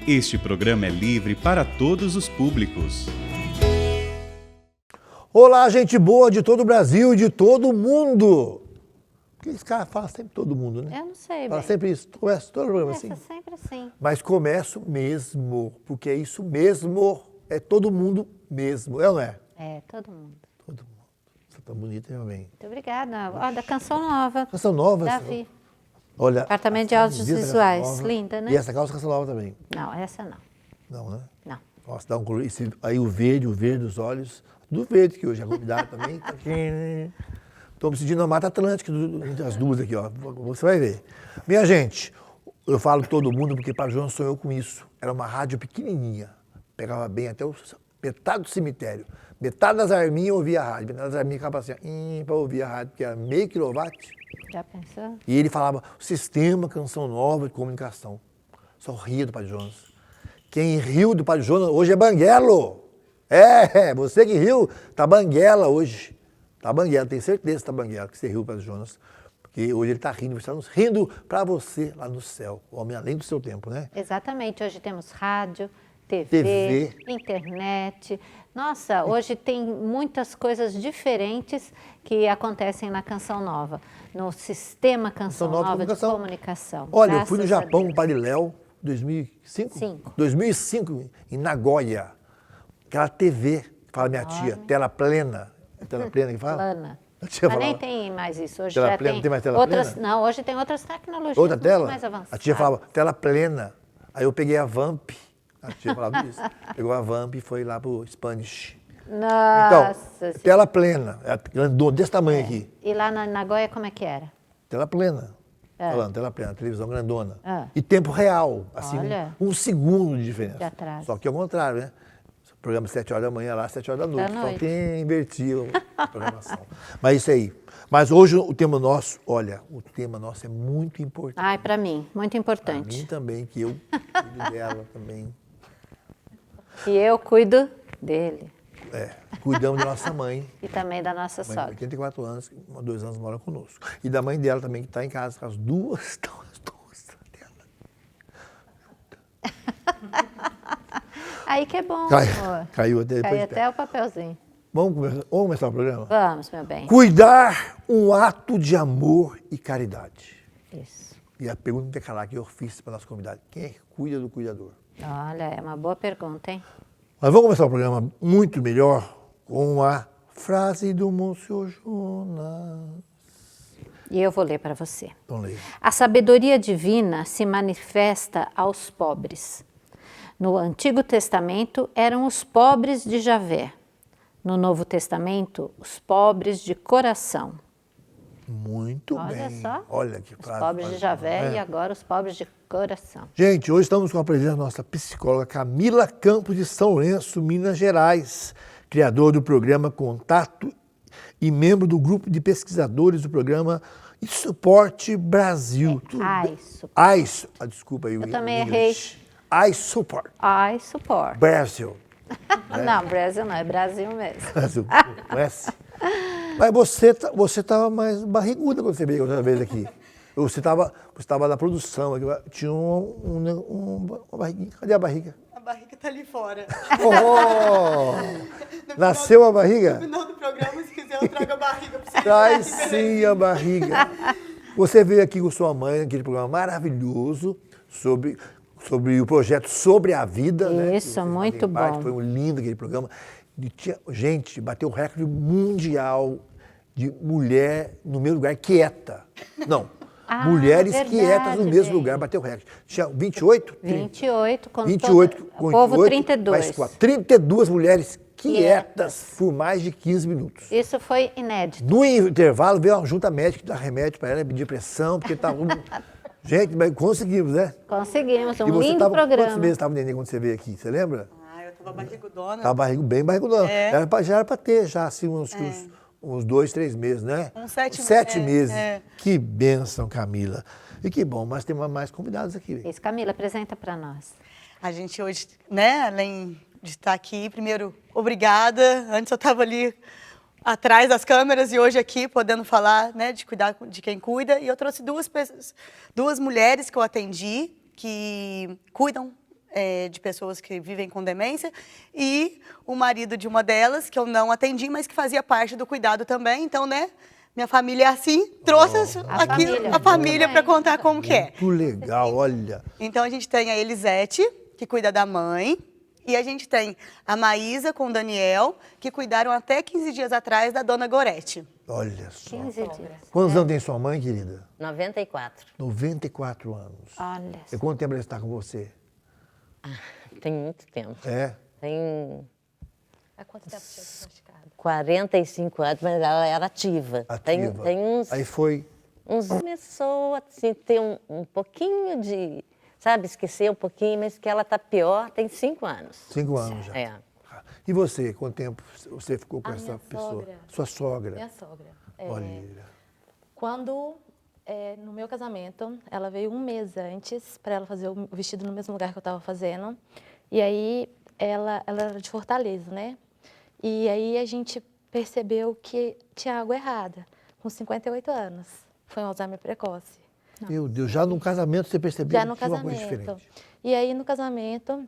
Este programa é livre para todos os públicos. Olá, gente boa de todo o Brasil e de todo o mundo. Porque esse cara fala sempre todo mundo, né? Eu não sei, Fala bem. sempre isso. Começa todo o programa assim. Começa sempre assim. Mas começo mesmo, porque é isso mesmo, é todo mundo mesmo, é ou não é? É, todo mundo. Todo mundo. Você tá bonita, meu bem. Muito obrigada. Ó, da canção nova. Canção nova? Davi. Olha. Departamento de essa Áudios camiseta, Visuais. canção nova. Linda, né? E essa calça canção nova também. Não, essa não. Não, né? Não. Nossa, dá um color. Aí o verde dos olhos. Do verde, que hoje é convidado também. Tá aqui, né? Estou me sentindo na Mata Atlântica, entre as duas aqui, ó. Você vai ver. Minha gente, eu falo todo mundo porque Padre Jonas sonhou com isso. Era uma rádio pequenininha. Pegava bem até metade do cemitério. Metade das arminhas ouvia a rádio. Metade das arminhas ficava assim, para ouvir a rádio, porque era meio quilowatt. Já pensou? E ele falava, Sistema Canção Nova de Comunicação. Só ria do Padre Jonas. Quem riu do Padre Jonas hoje é banguelo. É, você que riu, tá banguela hoje. Tá banguela, tenho certeza que tá banguela, que você riu do Padre Jonas. Porque hoje ele tá rindo, está rindo para você lá no céu. Homem além do seu tempo, né? Exatamente. Hoje temos rádio, TV, TV. internet. Nossa, hoje tem muitas coisas diferentes que acontecem na Canção Nova, no sistema Canção Nova de Comunicação. Olha, eu fui no Graças a Japão com Deus. o Padre Léo, 2005? Cinco. 2005, em Nagoya. Aquela TV, fala minha tia, tela plena. É tela plena que fala? Plana. A tia Mas nem falava, tem mais isso. Hoje Tela já plena, tem, tem mais tela outras. plena? Não, hoje tem outras tecnologias. outra muito tela? mais avançadas. A tia falava, tela plena. Aí eu peguei a Vamp. A tia falava isso. Pegou a Vamp e foi lá pro Spanish. Nossa. Então, tela plena, grandona, desse tamanho aqui. E lá na Nagoya, como é que era? Tela plena. Falando, tela plena, televisão grandona. Ah. E tempo real, assim, Olha. um segundo de diferença. De atraso. Só que ao contrário, né? Programa 7 horas da manhã, lá 7 horas da noite. Da Só noite. tem invertido a programação. Mas isso aí. Mas hoje o tema nosso, olha, o tema nosso é muito importante. Ai, para mim, muito Pra importante. mim também, que eu cuido dela também. E eu cuido dele. É, cuidamos da nossa mãe. E também da nossa Mãe de sogra. 84 anos, 2 anos mora conosco. E da mãe dela também, que está em casa. As duas estão dela. Aí que é bom, amor. Caiu até depois. Cai de pé. até o papelzinho. Vamos começar o programa? Vamos, meu bem. Cuidar um ato de amor e caridade. Isso. E a pergunta tem que calar que eu fiz para nosso convidado. Quem é que cuida do cuidador? Olha, é uma boa pergunta, hein? Mas vamos começar o programa muito melhor com a frase do Monsenhor Jonas. E eu vou ler para você. Então leia. A sabedoria divina se manifesta aos pobres. No Antigo Testamento eram os pobres de Javé. No Novo Testamento, os pobres de coração. Muito Olha bem. só. Olha que Os frase. pobres de Javé É. e agora os pobres de coração. Gente, hoje estamos com a presença da nossa psicóloga Camila Campos de São Lourenço, Minas Gerais, criadora do programa Contato e membro do grupo de pesquisadores do programa Suporte Brasil. Desculpa aí. Eu também errei. Support I support. Brasil. Não, Brasil não, é Brasil mesmo. Brasil, com S. Mas você estava mais barriguda quando você veio outra vez aqui. Você estava na produção, aqui, tinha uma barriguinha. Cadê a barriga? A barriga tá ali fora. Oh! Nasceu a barriga? No final do programa, se quiser, eu trago a barriga pra você. Traz sim a barriga. Você veio aqui com sua mãe, naquele programa maravilhoso sobre o projeto Sobre a Vida. Isso, né? muito bom. Foi um lindo aquele programa. E gente, bateu o recorde mundial de mulher no mesmo lugar quieta. Não, mulheres verdade, quietas no mesmo gente. lugar, bateu o recorde. Tinha 28? 28, com 28, o povo 32. mais 4. 32 mulheres quietas por mais de 15 minutos. Isso foi inédito. No intervalo veio uma junta médica dar remédio para ela, pedir pressão, porque estava... Gente, mas conseguimos, né? Conseguimos, E um você lindo tava, programa. Quantos meses estava o neném quando você veio aqui? Você lembra? Eu tava barrigudona. Estava bem barrigudona. É. Já era para ter, já assim, uns 2, 3 meses, né? Uns 7 7 meses. é. Que bênção, Camila. E que bom, mas tem mais convidados aqui. Isso, Camila, apresenta para nós. A gente hoje, né, além de estar aqui, primeiro, obrigada. Antes eu estava ali atrás das câmeras e hoje aqui podendo falar, né, de cuidar de quem cuida. E eu trouxe duas mulheres que eu atendi, que cuidam de pessoas que vivem com demência, e o marido de uma delas, que eu não atendi, mas que fazia parte do cuidado também. Então, né, minha família é assim, trouxe aqui a família para contar como que é. Muito legal, olha. Então, a gente tem a Elisete, que cuida da mãe, e a gente tem a Maísa com o Daniel, que cuidaram até 15 dias atrás da dona Gorete. Olha só. 15 dias. Quantos anos tem sua mãe, querida? 94. 94 anos. Olha. E quanto tempo ela está com você? Tem muito tempo. É? Tem Há quanto tempo tinha diagnosticado? 45 anos, mas ela era ativa. Ativa. Tem uns... Aí foi... Começou a assim, ter um pouquinho de... Sabe, esquecer um pouquinho, mas que ela está pior tem 5 anos. 5 anos já. É. E você, quanto tempo você ficou com A essa minha pessoa? sogra. Sua sogra. Minha sogra. Olha. Quando, no meu casamento, ela veio um mês antes para ela fazer o vestido no mesmo lugar que eu estava fazendo. E aí, ela era de Fortaleza, né? E aí a gente percebeu que tinha algo errado. Com 58 anos. Foi um Alzheimer precoce. Meu Deus, já no casamento você percebeu Já no que tinha uma coisa casamento. diferente. E aí, no casamento,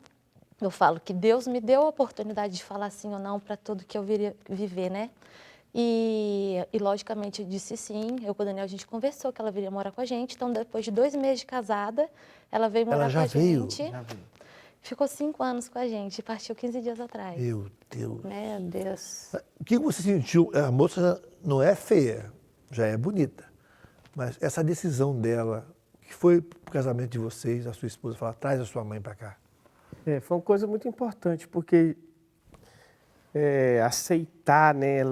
eu falo que Deus me deu a oportunidade de falar sim ou não para tudo que eu viria viver, né? E logicamente, eu disse sim. Eu com o Daniel, a gente conversou que ela viria morar com a gente. Então, depois de 2 meses de casada, ela veio morar Ela já com a veio? gente. Já veio. Ficou 5 anos com a gente e partiu 15 dias atrás. Meu Deus. Meu Deus. O que você sentiu? A moça não é feia, já é bonita. Mas essa decisão dela, que foi pro casamento de vocês, a sua esposa falar, traz a sua mãe para cá. Foi uma coisa muito importante, porque aceitar, né?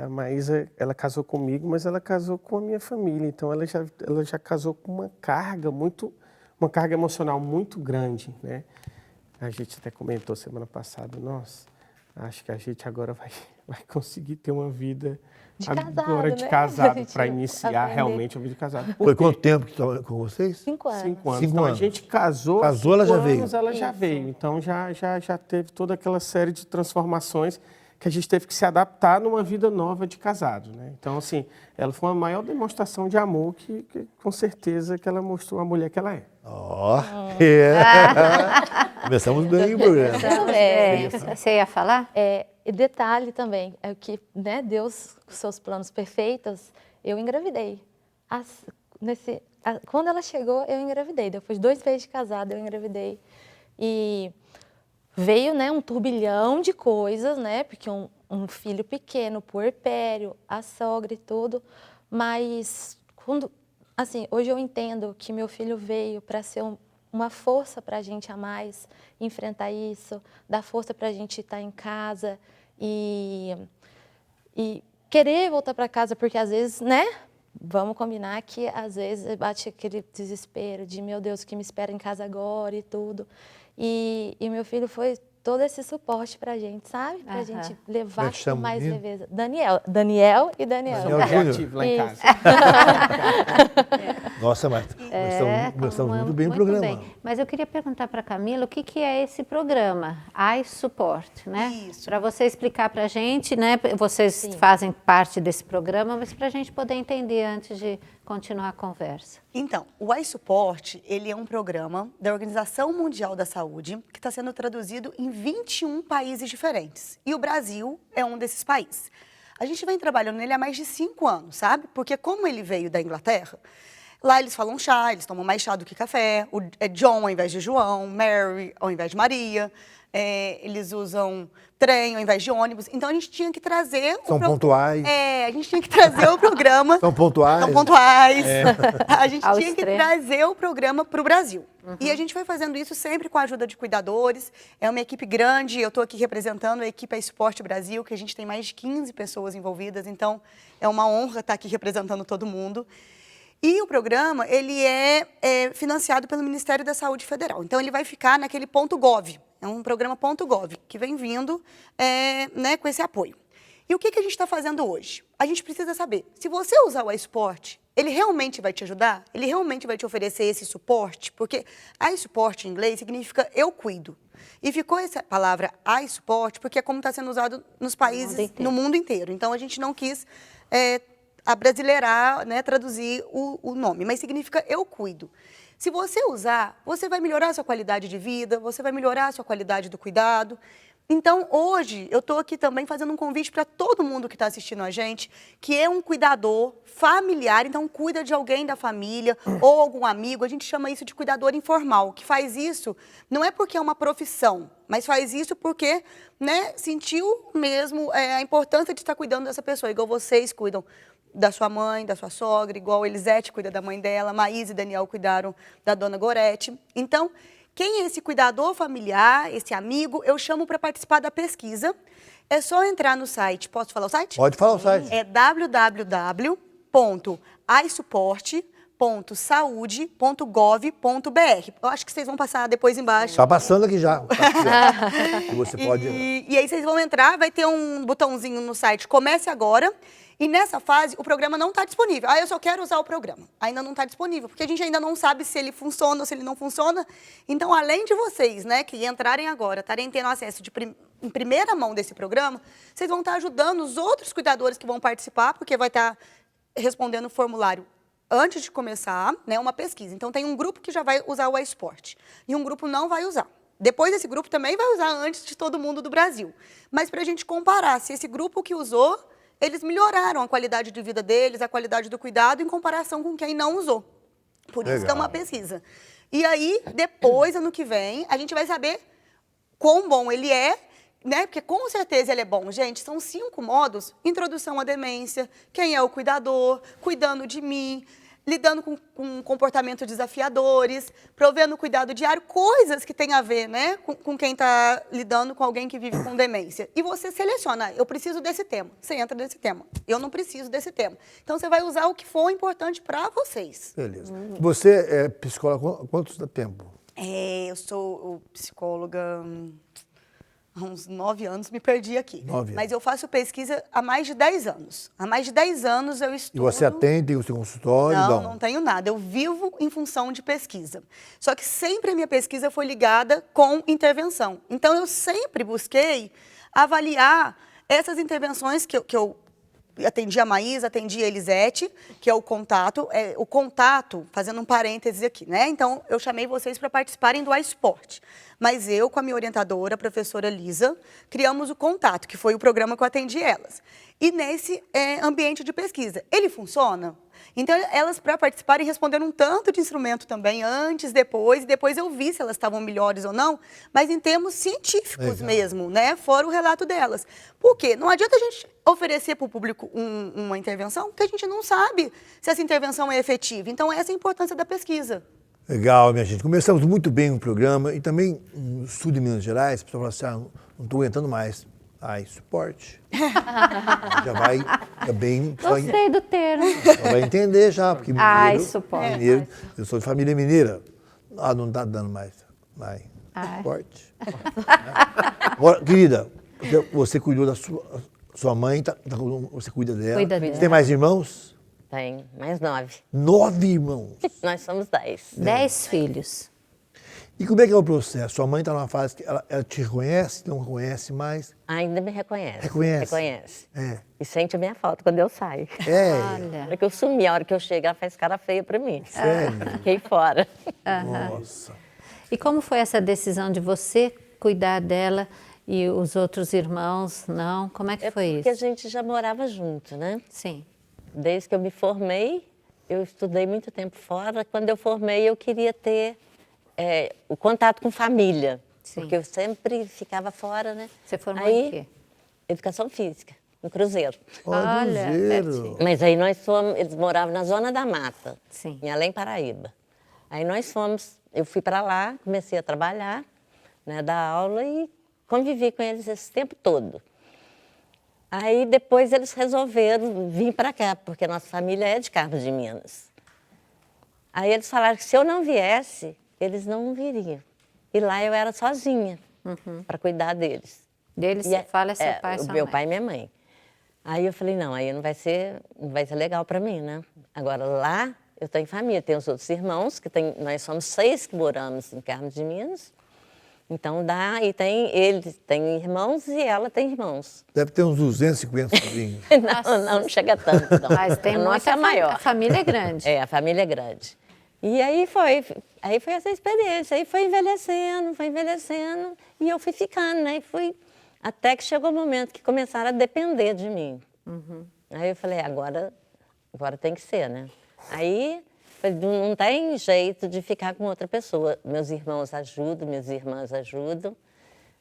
A Maísa, ela casou comigo, mas ela casou com a minha família. Então, ela já casou com uma carga emocional muito grande, né? A gente até comentou semana passada, nossa, acho que a gente agora vai conseguir ter uma vida De agora casado, de né? casado, A gente para iniciar aprender. realmente a vida de casado. Foi quanto tempo que estava com vocês? 5 anos. 5 anos. 5 Então, anos. a gente casou, Casou, ela já 5 veio. anos, ela já veio. Então, já teve toda aquela série de transformações que a gente teve que se adaptar numa vida nova de casado, né? Então, assim, ela foi uma maior demonstração de amor que com certeza, que ela mostrou a mulher que ela é. Ó, começamos bem o programa. Você ia falar? E detalhe também, é que, né, Deus, com seus planos perfeitos, eu engravidei. Quando ela chegou, eu engravidei. Depois de 2 meses de casada, eu engravidei. E veio, né, um turbilhão de coisas, né, porque um filho pequeno, puerpério, a sogra e tudo. Mas, assim, hoje eu entendo que meu filho veio para ser uma força para a gente a mais enfrentar isso, dar força para a gente estar em casa e querer voltar para casa, porque às vezes, né, vamos combinar que às vezes bate aquele desespero de, meu Deus, o que me espera em casa agora e tudo. E meu filho foi todo esse suporte pra gente, sabe? Pra gente levar que com chama o mais menino? leveza. Daniel e Daniel. Daniel É Júnior. ativo lá em casa. Nossa, mas nós estamos muito bem programados. Mas eu queria perguntar para a Camila o que é esse programa, iSupport, né? Isso. Para você explicar para a gente, né? Vocês fazem parte desse programa, mas para a gente poder entender antes de continuar a conversa. Então, o iSupport, ele é um programa da Organização Mundial da Saúde que está sendo traduzido em 21 países diferentes. E o Brasil é um desses países. A gente vem trabalhando nele há mais de 5 anos, sabe? Porque como ele veio da Inglaterra, lá eles falam chá, eles tomam mais chá do que café. É John ao invés de João, Mary ao invés de Maria. Eles usam trem ao invés de ônibus. Então, a gente tinha que trazer... São pontuais. A gente tinha que trazer o programa... São pontuais. São pontuais. A gente Ao tinha que extremo. trazer o programa para o Brasil. E a gente foi fazendo isso sempre com a ajuda de cuidadores. É uma equipe grande, eu estou aqui representando a equipe iSupport Brasil, que a gente tem mais de 15 pessoas envolvidas, então é uma honra estar aqui representando todo mundo. E o programa, ele é financiado pelo Ministério da Saúde Federal. Então, ele vai ficar naquele .gov. É um programa .gov, que vem vindo né, com esse apoio. E o que a gente está fazendo hoje? A gente precisa saber, se você usar o iSupport, ele realmente vai te ajudar? Ele realmente vai te oferecer esse suporte? Porque iSupport em inglês significa eu cuido. E ficou essa palavra iSupport porque é como está sendo usado nos países, no mundo inteiro. Então, a gente não quis abrasileirar, né, traduzir o nome, mas significa eu cuido. Se você usar, você vai melhorar a sua qualidade de vida, você vai melhorar a sua qualidade do cuidado. Então, hoje, eu estou aqui também fazendo um convite para todo mundo que está assistindo a gente, que é um cuidador familiar, então cuida de alguém da família ou algum amigo. A gente chama isso de cuidador informal, que faz isso não é porque é uma profissão, mas faz isso porque, né, sentiu mesmo a importância de estar cuidando dessa pessoa, igual vocês cuidam da sua mãe, da sua sogra, igual Elisete cuida da mãe dela, Maísa e Daniel cuidaram da dona Gorete. Então, quem é esse cuidador familiar, esse amigo, eu chamo para participar da pesquisa. É só entrar no site. Posso falar o site? Pode falar o site. É www.aisuporte.saude.gov.br. Eu acho que vocês vão passar depois embaixo. Está passando aqui já. Tá aqui, ó. E você pode... E aí vocês vão entrar, vai ter um botãozinho no site Comece Agora. E nessa fase, o programa não está disponível. Eu só quero usar o programa. Ainda não está disponível, porque a gente ainda não sabe se ele funciona ou se ele não funciona. Então, além de vocês, né, que entrarem agora, estarem tendo acesso em primeira mão desse programa, vocês vão estar ajudando os outros cuidadores que vão participar, porque vai estar respondendo o formulário antes de começar, né, uma pesquisa. Então, tem um grupo que já vai usar o iSupport e um grupo não vai usar. Depois, esse grupo também vai usar antes de todo mundo do Brasil. Mas para a gente comparar se esse grupo que usou, eles melhoraram a qualidade de vida deles, a qualidade do cuidado, em comparação com quem não usou. Por isso que é uma pesquisa. E aí, depois, ano que vem, a gente vai saber quão bom ele é, né? Porque com certeza ele é bom. Gente, são 5 modos: introdução à demência, quem é o cuidador, cuidando de mim, lidando com comportamentos desafiadores, provendo cuidado diário, coisas que têm a ver, né, com quem está lidando com alguém que vive com demência. E você seleciona, eu preciso desse tema, você entra nesse tema, eu não preciso desse tema. Então, você vai usar o que for importante para vocês. Beleza. Você é psicóloga há quanto tempo? Eu sou psicóloga há uns 9 anos, me perdi aqui. 9 anos. Mas eu faço pesquisa há mais de 10 anos. Há mais de 10 anos eu estudo... E você atende, tem o seu consultório? Não tenho nada. Eu vivo em função de pesquisa. Só que sempre a minha pesquisa foi ligada com intervenção. Então, eu sempre busquei avaliar essas intervenções que eu atendi a Maísa, atendi a Elisete, que é o contato. O contato, fazendo um parênteses aqui, né? Então, eu chamei vocês para participarem do iSupport. Mas eu, com a minha orientadora, a professora Lisa, criamos o Contato, que foi o programa que eu atendi elas. E nesse ambiente de pesquisa, ele funciona? Então, elas, para participarem, responderam um tanto de instrumento também, antes, depois, e depois eu vi se elas estavam melhores ou não, mas em termos científicos mesmo, né? Fora o relato delas. Por quê? Não adianta a gente oferecer para o público uma intervenção, porque a gente não sabe se essa intervenção é efetiva. Então, essa é a importância da pesquisa. Legal, minha gente. Começamos muito bem o programa e também no sul de Minas Gerais, a pessoa fala assim, não estou aguentando mais. Suporte. Já vai bem... Gostei do termo. Já vai entender já, porque suporte. Mineiro, eu sou de família mineira. Não está dando mais. Suporte. Agora, querida, você cuidou da sua mãe, você cuida dela. Cuida dela. Você tem mais irmãos? Tenho, mais 9. 9 irmãos. Nós somos 10. 10 filhos. E como é que é o processo? Sua mãe está numa fase que ela te reconhece, não reconhece mais? Ainda me reconhece. Reconhece? E sente a minha falta quando eu saio. Olha. A hora que eu sumi, a hora que eu chego, ela faz cara feia pra mim. Sério? Fiquei fora. Nossa. E como foi essa decisão de você cuidar dela e os outros irmãos não? Como é que foi isso? Porque a gente já morava junto, né? Sim. Desde que eu me formei, eu estudei muito tempo fora. Quando eu formei, eu queria ter o contato com família. Sim. Porque eu sempre ficava fora, né? Você formou aí, em quê? Educação física, no Cruzeiro. Olha, pertinho. Mas aí nós fomos, eles moravam na Zona da Mata, Sim. em Além Paraíba. Aí nós fomos, eu fui para lá, comecei a trabalhar, né, dar aula e convivi com eles esse tempo todo. Aí depois eles resolveram vir para cá, porque a nossa família é de Carmos de Minas. Aí eles falaram que se eu não viesse, eles não viriam. E lá eu era sozinha para cuidar deles. Deles, você fala, é seu pai e sua meu mãe. pai e minha mãe. Aí eu falei, não, aí não vai ser legal para mim, né? Agora lá eu tenho família, tenho os outros irmãos, nós somos 6 que moramos em Carmos de Minas. Então dá, e ele tem irmãos e ela tem irmãos. Deve ter uns 250 sobrinhos. Não chega tanto, não. Mas tem A muita nossa é maior. A família é grande. É, a família é grande. E aí foi essa experiência, aí foi envelhecendo, e eu fui ficando, né? Até que chegou o momento que começaram a depender de mim. Aí eu falei, agora tem que ser, né? Aí não tem jeito de ficar com outra pessoa. Meus irmãos ajudam, minhas irmãs ajudam,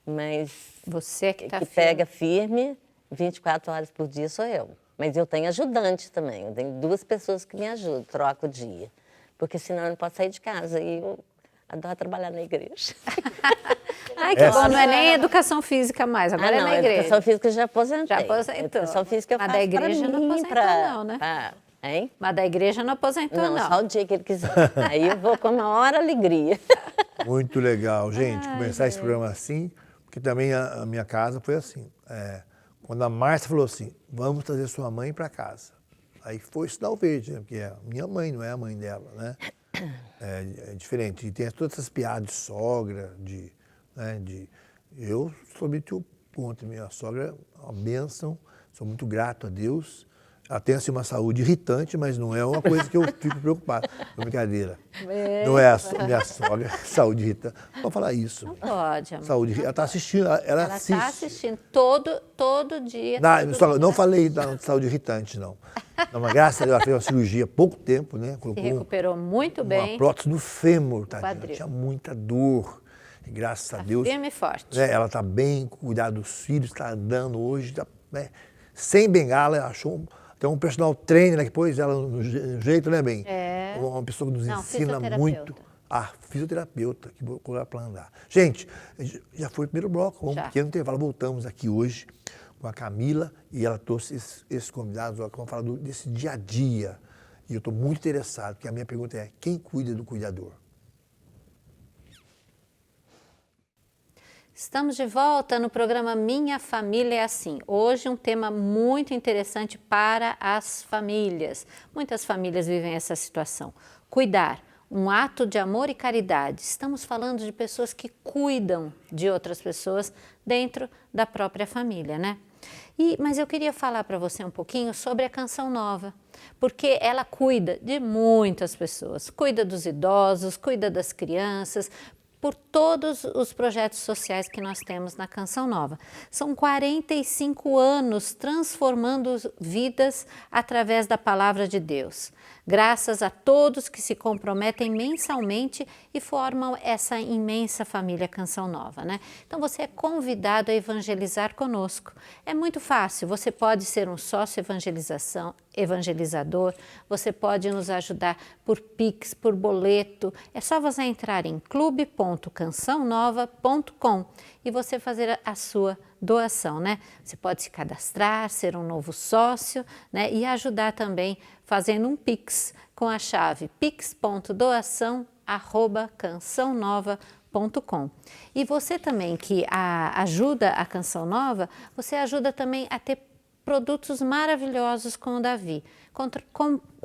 mas Você que está que pega firme 24 horas por dia sou eu. Mas eu tenho ajudante também, eu tenho 2 pessoas que me ajudam, troco o dia. Porque senão eu não posso sair de casa e eu adoro trabalhar na igreja. Ai, que bom, não é nem educação física mais, agora é não, na igreja. educação física eu já aposentei. Já aposentou. Educação física eu Mas faço da igreja pra não mim, aposentou não, né? Hein? Mas da igreja não aposentou, não. Só o dia que ele quiser. Aí eu vou com a maior alegria. Muito legal, gente, começar esse programa assim, porque também a minha casa foi assim. Quando a Márcia falou assim, vamos trazer sua mãe para casa. Aí foi estudar o verde, né? Porque é minha mãe, não é a mãe dela, né? É diferente. E tem todas essas piadas de sogra, eu sou muito contra. Minha sogra é uma bênção, sou muito grato a Deus. Ela tem assim, uma saúde irritante, mas não é uma coisa que eu fico preocupado. Não é brincadeira. Não é a minha sogra, saúde irritante. Não pode falar isso. Não pode, amor. Saúde irritante. Ela está assistindo, ela assiste. Está assistindo todo dia. Não falei da saúde irritante, não. Mas graças a Deus, ela fez uma cirurgia há pouco tempo, né? Se Colocou recuperou muito uma bem. prótese no fêmur, tadinha. Ela quadril. tinha muita dor. E graças a Deus. Firme e forte. Ela está bem, cuidar dos filhos, está andando hoje, né? Sem bengala, achou. Tem um personal trainer, né, que pôs ela no jeito, né, bem? É. Uma pessoa que nos ensina fisioterapeuta. muito. fisioterapeuta, que colocou ela para andar. Gente, já foi o primeiro bloco, vamos um pequeno intervalo. Voltamos aqui hoje com a Camila e ela trouxe esses convidados que vão falar desse dia a dia. E eu estou muito interessado, porque a minha pergunta é, quem cuida do cuidador? Estamos de volta no programa Minha Família é Assim. Hoje um tema muito interessante para as famílias. Muitas famílias vivem essa situação. Cuidar, um ato de amor e caridade. Estamos falando de pessoas que cuidam de outras pessoas dentro da própria família, né? Mas eu queria falar para você um pouquinho sobre a Canção Nova, porque ela cuida de muitas pessoas. Cuida dos idosos, cuida das crianças, por todos os projetos sociais que nós temos na Canção Nova. São 45 anos transformando vidas através da Palavra de Deus. Graças a todos que se comprometem mensalmente e formam essa imensa família Canção Nova, né? Então você é convidado a evangelizar conosco. É muito fácil, você pode ser um sócio evangelizador, você pode nos ajudar por Pix, por boleto. É só você entrar em clube.cançãonova.com e você fazer a sua doação, né? Você pode se cadastrar, ser um novo sócio, né? E ajudar também fazendo um Pix com a chave pix.doação@cançãonova.com. E você também que ajuda a Canção Nova, você ajuda também a ter produtos maravilhosos com o Davi.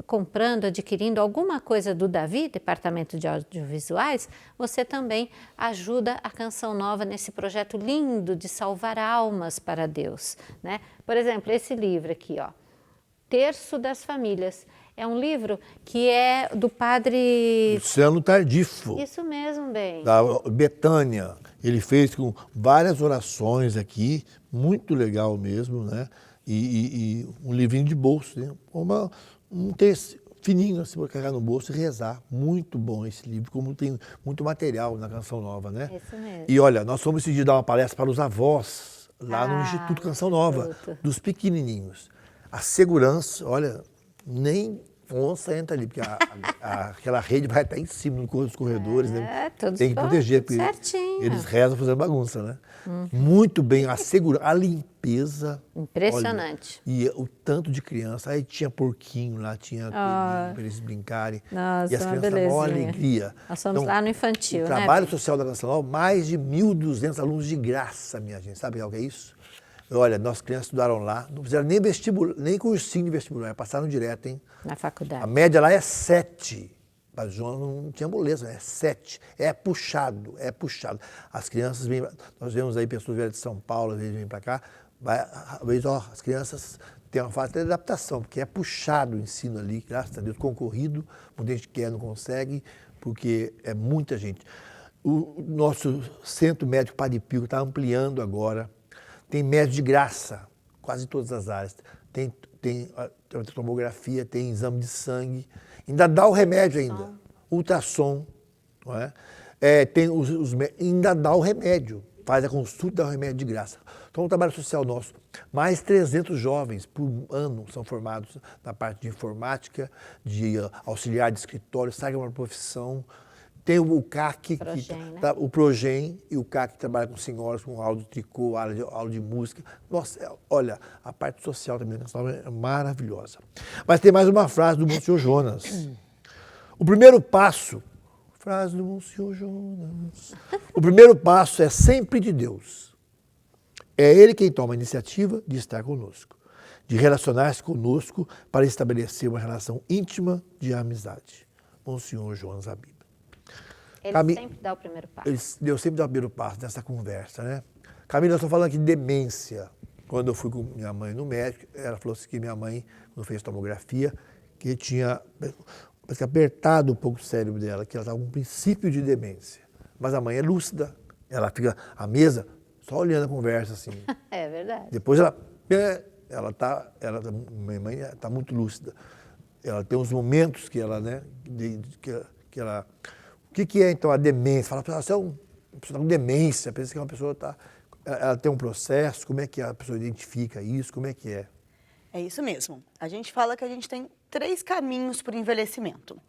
Comprando, adquirindo alguma coisa do Davi, Departamento de Audiovisuais, você também ajuda a Canção Nova nesse projeto lindo de salvar almas para Deus, né? Por exemplo, esse livro aqui, ó, Terço das Famílias. É um livro que é do padre... Luciano Tardifo. Isso mesmo, bem. Da Betânia. Ele fez com várias orações aqui, muito legal mesmo, né? E um livrinho de bolso, né? Um texto fininho, assim, para carregar no bolso e rezar. Muito bom esse livro, como tem muito material na Canção Nova, né? Isso mesmo. E olha, nós fomos esse dia dar uma palestra para os avós, lá no Instituto Canção Nova, dos pequenininhos. A segurança, olha, nem onça entra ali, porque aquela rede vai estar em cima dos corredores, né? Tem que proteger, porque certinho. Eles rezam fazendo bagunça, né? Muito bem, a segurança, a limpeza. Impressionante. Olha, e o tanto de criança, aí tinha porquinho lá, tinha para eles brincarem. Nossa, e as crianças davam uma alegria. Nós fomos lá no infantil, o né? Trabalho social da Canção Nova, mais de 1.200 alunos de graça, minha gente. Sabe o que é isso? Olha, nossas crianças estudaram lá, não fizeram nem vestibular, nem cursinho de vestibular, passaram direto, hein? Na faculdade. A média lá é 7. Padre João não tinha moleza, é 7. É puxado, é puxado. As crianças vêm, nós vemos aí pessoas velhas de São Paulo, às vezes vêm para cá, as crianças têm uma fase de adaptação, porque é puxado o ensino ali, graças a Deus, concorrido, muita gente quer, não consegue, porque é muita gente. O nosso Centro Médico Padre Pio está ampliando agora, tem médico de graça, quase em todas as áreas. Tem tomografia, tem exame de sangue, ainda dá o remédio ainda, ultrassom, não é? Ainda dá o remédio, faz a consulta, dá o remédio de graça. Então, o trabalho social nosso, mais 300 jovens por ano são formados na parte de informática, de auxiliar de escritório, sabe uma profissão. Tem o CAC, o Progen e o CAC que trabalha com senhoras, com aula de tricô, aula de música. Nossa, olha, a parte social também é maravilhosa. Mas tem mais uma frase do Monsenhor Jonas. O primeiro passo, frase do Monsenhor Jonas, o primeiro passo é sempre de Deus. É Ele quem toma a iniciativa de estar conosco, de relacionar-se conosco para estabelecer uma relação íntima de amizade. Monsenhor Jonas Abib. Ele sempre dá o primeiro passo. Ele sempre dá o primeiro passo nessa conversa, né? Camila, eu estou falando aqui de demência. Quando eu fui com minha mãe no médico, ela falou assim que minha mãe, quando fez tomografia, que tinha apertado um pouco o cérebro dela, que ela estava com um princípio de demência. Mas a mãe é lúcida, ela fica à mesa só olhando a conversa assim. É verdade. Depois minha mãe está muito lúcida. Ela tem uns momentos que ela, né, que ela... O que é, então, a demência? Fala, você é uma pessoa com demência, pensa que uma pessoa ela tem um processo, como é que a pessoa identifica isso, como é que é? É isso mesmo. A gente fala que a gente tem 3 caminhos para o envelhecimento.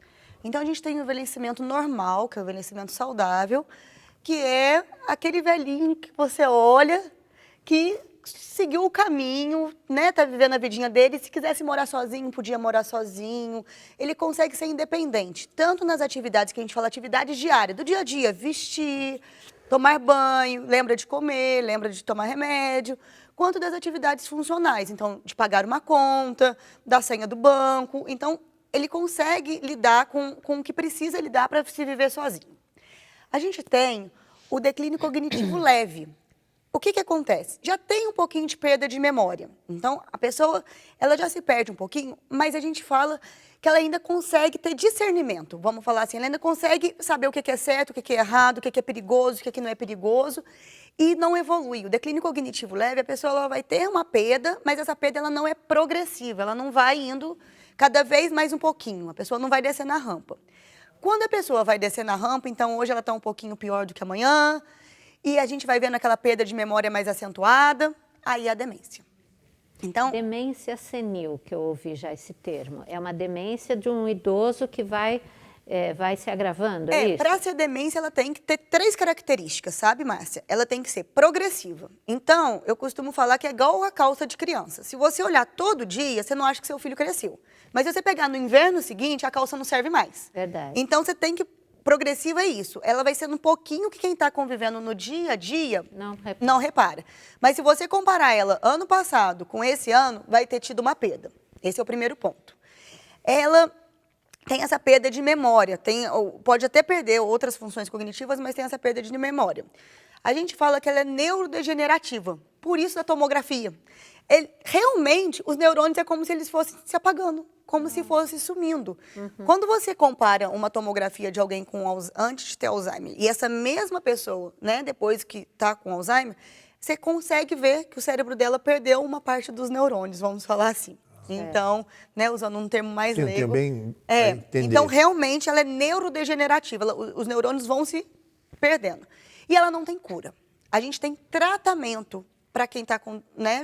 Então, a gente tem o envelhecimento normal, que é o envelhecimento saudável, que é aquele velhinho que você olha, que seguiu o caminho, né? Tá vivendo a vidinha dele. Se quisesse morar sozinho, podia morar sozinho. Ele consegue ser independente, tanto nas atividades que a gente fala, atividades diárias, do dia a dia, vestir, tomar banho, lembra de comer, lembra de tomar remédio, quanto das atividades funcionais, então, de pagar uma conta, da senha do banco. Então, ele consegue lidar com o que precisa lidar para se viver sozinho. A gente tem o declínio cognitivo leve. O que acontece? Já tem um pouquinho de perda de memória. Então, a pessoa, ela já se perde um pouquinho, mas a gente fala que ela ainda consegue ter discernimento. Vamos falar assim, ela ainda consegue saber o que é certo, o que é errado, o que é perigoso, o que não é perigoso, e não evolui. O declínio cognitivo leve, a pessoa ela vai ter uma perda, mas essa perda ela não é progressiva, ela não vai indo cada vez mais um pouquinho, a pessoa não vai descer na rampa. Quando a pessoa vai descer na rampa, então hoje ela está um pouquinho pior do que amanhã, e a gente vai vendo aquela perda de memória mais acentuada, aí a demência. Então, demência senil, que eu ouvi já esse termo, é uma demência de um idoso que vai se agravando, é isso? Para ser demência ela tem que ter 3 características, sabe, Márcia? Ela tem que ser progressiva. Então, eu costumo falar que é igual a calça de criança. Se você olhar todo dia, você não acha que seu filho cresceu. Mas se você pegar no inverno seguinte, a calça não serve mais. Verdade. Então, você tem que... Progressiva é isso. Ela vai sendo um pouquinho que quem está convivendo no dia a dia não repara. Mas se você comparar ela ano passado com esse ano, vai ter tido uma perda. Esse é o primeiro ponto. Ela tem essa perda de memória. Pode até perder outras funções cognitivas, mas tem essa perda de memória. A gente fala que ela é neurodegenerativa. Por isso da tomografia. Realmente, os neurônios é como se eles fossem se apagando, como se fosse sumindo. Quando você compara uma tomografia de alguém antes de ter Alzheimer e essa mesma pessoa, né, depois que está com Alzheimer, você consegue ver que o cérebro dela perdeu uma parte dos neurônios, vamos falar assim. Então, né, usando um termo mais leigo. Então, realmente, ela é neurodegenerativa. Os neurônios vão se perdendo. E ela não tem cura. A gente tem tratamento para quem está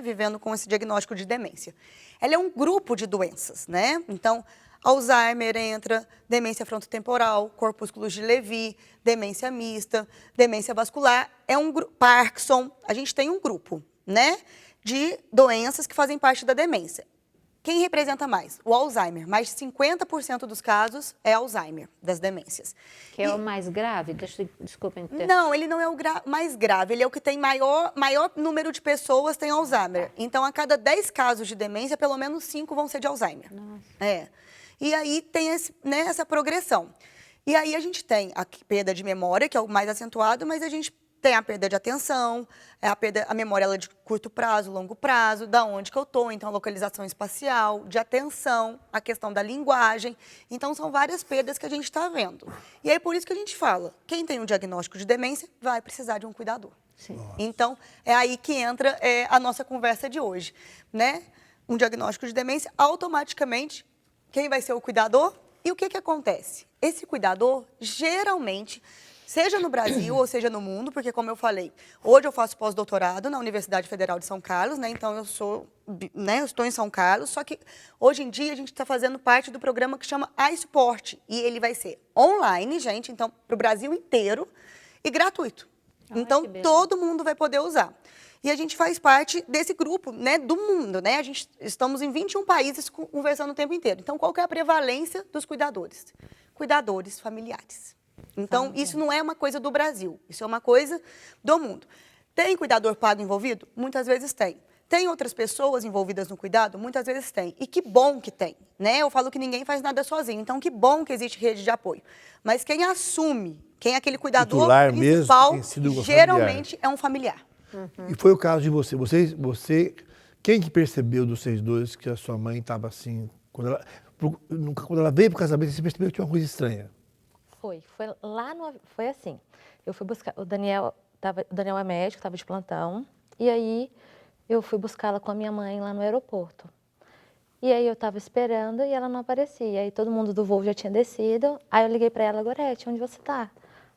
vivendo com esse diagnóstico de demência. Ela é um grupo de doenças, né? Então, Alzheimer entra, demência frontotemporal, corpúsculos de Lewy, demência mista, demência vascular, Parkinson. A gente tem um grupo, né, de doenças que fazem parte da demência. Quem representa mais? O Alzheimer. Mais de 50% dos casos é Alzheimer, das demências. Que é o mais grave? Desculpa interromper. Não, ele não é o mais grave. Ele é o que tem maior número de pessoas tem Alzheimer. Então, a cada 10 casos de demência, pelo menos 5 vão ser de Alzheimer. Nossa. E aí tem essa progressão. E aí a gente tem a perda de memória, que é o mais acentuado, mas a gente tem a perda de atenção, a memória ela é de curto prazo, longo prazo, da onde que eu estou, então a localização espacial, de atenção, a questão da linguagem. Então são várias perdas que a gente está vendo. E aí por isso que a gente fala, quem tem um diagnóstico de demência vai precisar de um cuidador. Sim. Então é aí que entra a nossa conversa de hoje, né? Um diagnóstico de demência, automaticamente, quem vai ser o cuidador? E o que acontece? Esse cuidador, geralmente, seja no Brasil ou seja no mundo, porque, como eu falei, hoje eu faço pós-doutorado na Universidade Federal de São Carlos, né? Então eu estou em São Carlos, só que hoje em dia a gente está fazendo parte do programa que chama iSupport, e ele vai ser online, gente, então, para o Brasil inteiro, e gratuito. Então, todo mundo vai poder usar. E a gente faz parte desse grupo, né, do mundo, né? Estamos em 21 países conversando o tempo inteiro. Então, qual que é a prevalência dos cuidadores? Cuidadores familiares. Então, isso não é uma coisa do Brasil, isso é uma coisa do mundo. Tem cuidador pago envolvido? Muitas vezes tem. Tem outras pessoas envolvidas no cuidado? Muitas vezes tem. E que bom que tem, né? Eu falo que ninguém faz nada sozinho, então que bom que existe rede de apoio. Mas quem assume, quem é aquele cuidador titular principal, mesmo, tem sido geralmente é um familiar. E foi o caso de você. Quem que percebeu dos vocês dois que a sua mãe estava assim, quando ela veio para o casamento, você percebeu que tinha uma coisa estranha? Foi lá no... Foi assim, eu fui buscar... O Daniel é médico, estava de plantão, e aí eu fui buscá-la com a minha mãe lá no aeroporto. E aí eu estava esperando e ela não aparecia. Aí todo mundo do voo já tinha descido, aí eu liguei para ela, Gorete, onde você está?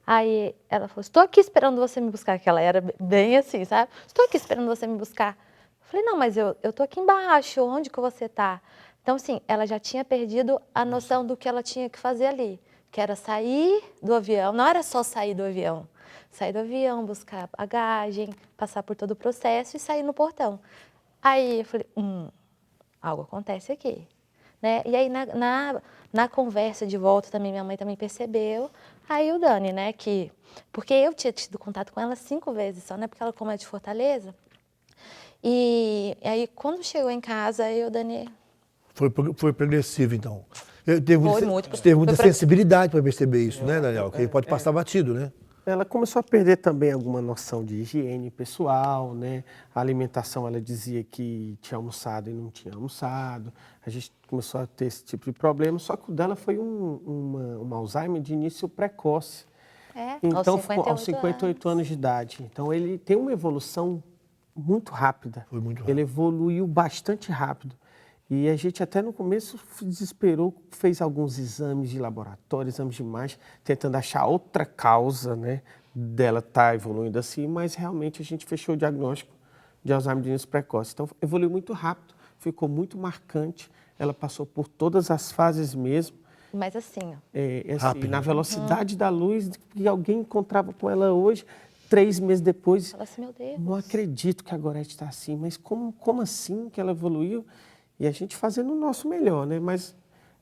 Aí ela falou, estou aqui esperando você me buscar, que ela era bem assim, sabe? Estou aqui esperando você me buscar. Eu falei, não, mas eu estou aqui embaixo, onde que você está? Então, assim, ela já tinha perdido a noção do que ela tinha que fazer ali, que era sair do avião, não era só sair do avião, buscar bagagem, passar por todo o processo e sair no portão. Aí eu falei, algo acontece aqui. Né? E aí, na conversa de volta, também minha mãe também percebeu. Aí o Dani, né, porque eu tinha tido contato com ela 5 vezes só, né, porque ela, como é de Fortaleza. E aí, quando chegou em casa, aí o Dani... Foi progressivo, então. Teve muita sensibilidade para perceber isso, né, Daniel? Que pode passar batido, né? Ela começou a perder também alguma noção de higiene pessoal, né? A alimentação, ela dizia que tinha almoçado e não tinha almoçado. A gente começou a ter esse tipo de problema, só que o dela foi um Alzheimer de início precoce. Então, aos 58 anos de idade. Então, ele tem uma evolução muito rápida. Foi muito rápido. Ele evoluiu bastante rápido. E a gente até no começo se desesperou, fez alguns exames de laboratório, exames de imagem, tentando achar outra causa, né, dela estar evoluindo assim, mas realmente a gente fechou o diagnóstico de Alzheimer de início precoce. Então, evoluiu muito rápido, ficou muito marcante, ela passou por todas as fases mesmo. Mas assim, ó. Na velocidade da luz, que alguém encontrava com ela hoje, 3 meses depois, fala assim, meu Deus. Não acredito que a Gorete está assim, mas como assim que ela evoluiu? E a gente fazendo o nosso melhor, né? Mas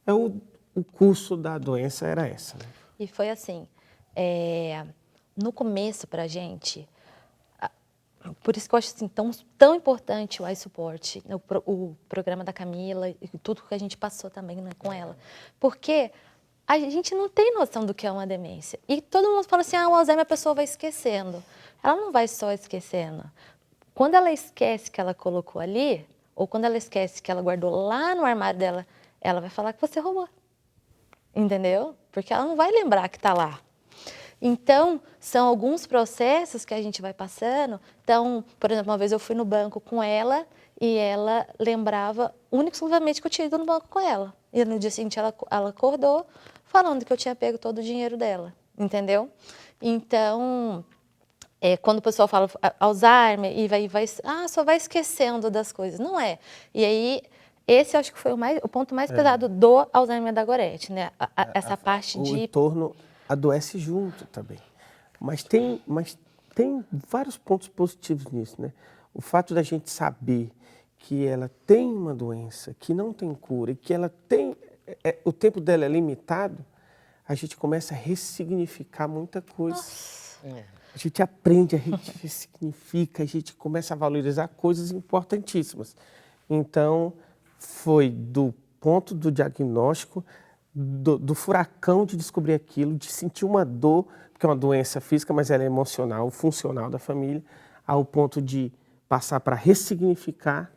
o curso da doença era essa, né? E foi assim, no começo pra gente, por isso que eu acho assim, tão importante o iSupport, o programa da Camila e tudo que a gente passou também, né, com ela. Porque a gente não tem noção do que é uma demência. E todo mundo fala assim, o Alzheimer a pessoa vai esquecendo. Ela não vai só esquecendo. Quando ela esquece que ela colocou ali, ou quando ela esquece que ela guardou lá no armário dela, ela vai falar que você roubou. Entendeu? Porque ela não vai lembrar que está lá. Então, são alguns processos que a gente vai passando. Então, por exemplo, uma vez eu fui no banco com ela e ela lembrava única e exclusivamente que eu tinha ido no banco com ela. E no dia seguinte ela acordou falando que eu tinha pego todo o dinheiro dela. Entendeu? Então... quando o pessoal fala Alzheimer e só vai esquecendo das coisas. Não é. E aí, esse eu acho que foi o ponto mais pesado do Alzheimer da Gorete, né? Essa parte de... O entorno adoece junto também. Mas tem vários pontos positivos nisso, né? O fato da gente saber que ela tem uma doença, que não tem cura e que ela tem... o tempo dela é limitado, a gente começa a ressignificar muita coisa. A gente aprende, a gente ressignifica, a gente começa a valorizar coisas importantíssimas. Então, foi do ponto do diagnóstico, do furacão de descobrir aquilo, de sentir uma dor, porque é uma doença física, mas ela é emocional, funcional da família, ao ponto de passar para ressignificar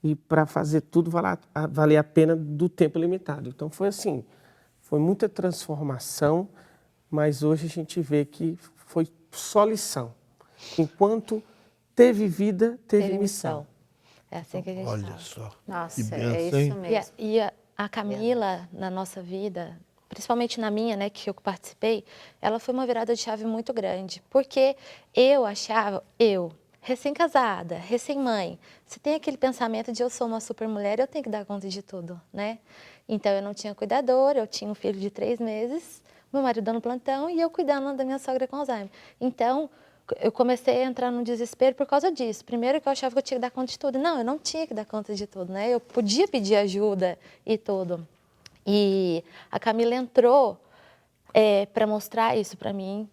e para fazer tudo valer a pena do tempo limitado. Então foi assim, foi muita transformação, mas hoje a gente vê que foi só lição. Enquanto teve vida, teve missão. É assim que a gente Olha fala. só. Nossa, que é benção, isso hein? mesmo. E a Camila, na nossa vida, principalmente na minha, né, que eu participei, ela foi uma virada de chave muito grande. Porque eu achava, recém-casada, recém-mãe, você tem aquele pensamento de eu sou uma super mulher, eu tenho que dar conta de tudo, né? Então, eu não tinha cuidadora, eu tinha um filho de 3 meses, meu marido dando plantão e eu cuidando da minha sogra com Alzheimer. Então, eu comecei a entrar num desespero por causa disso. Primeiro que eu achava que eu tinha que dar conta de tudo. Não, eu não tinha que dar conta de tudo, né? Eu podia pedir ajuda e tudo. E a Camila entrou para mostrar isso para mim,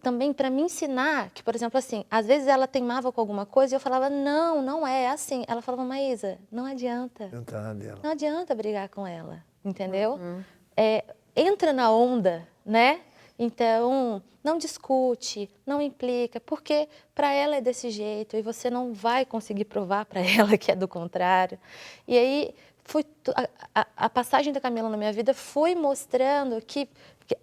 também para me ensinar que, por exemplo, assim, às vezes ela teimava com alguma coisa e eu falava, não, não é assim. Ela falava, Maísa, não adianta. Entrar na dela. Não adianta brigar com ela, entendeu? Entra na onda, né? Então, não discute, não implica, porque para ela é desse jeito e você não vai conseguir provar para ela que é do contrário. E aí, a passagem da Camila na minha vida foi mostrando que,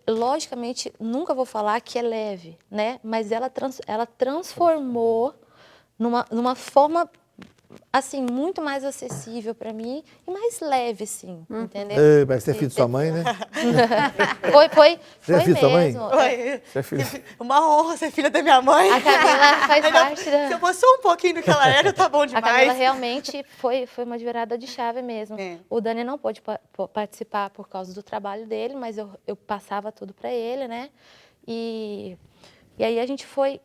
logicamente, nunca vou falar que é leve, né? Mas ela transformou numa forma assim, muito mais acessível para mim e mais leve, sim, entendeu? Mas você é filho de sua mãe, né? Foi Você é filho de sua mãe? mesmo. Oi. Você é filho... Uma honra ser filha da minha mãe. A Camila faz parte da... Se eu fosse só um pouquinho do que ela era, tá bom A demais. Camila realmente foi uma virada de chave mesmo. É. O Dani não pôde participar por causa do trabalho dele, mas eu passava tudo para ele, né? E aí a gente foi...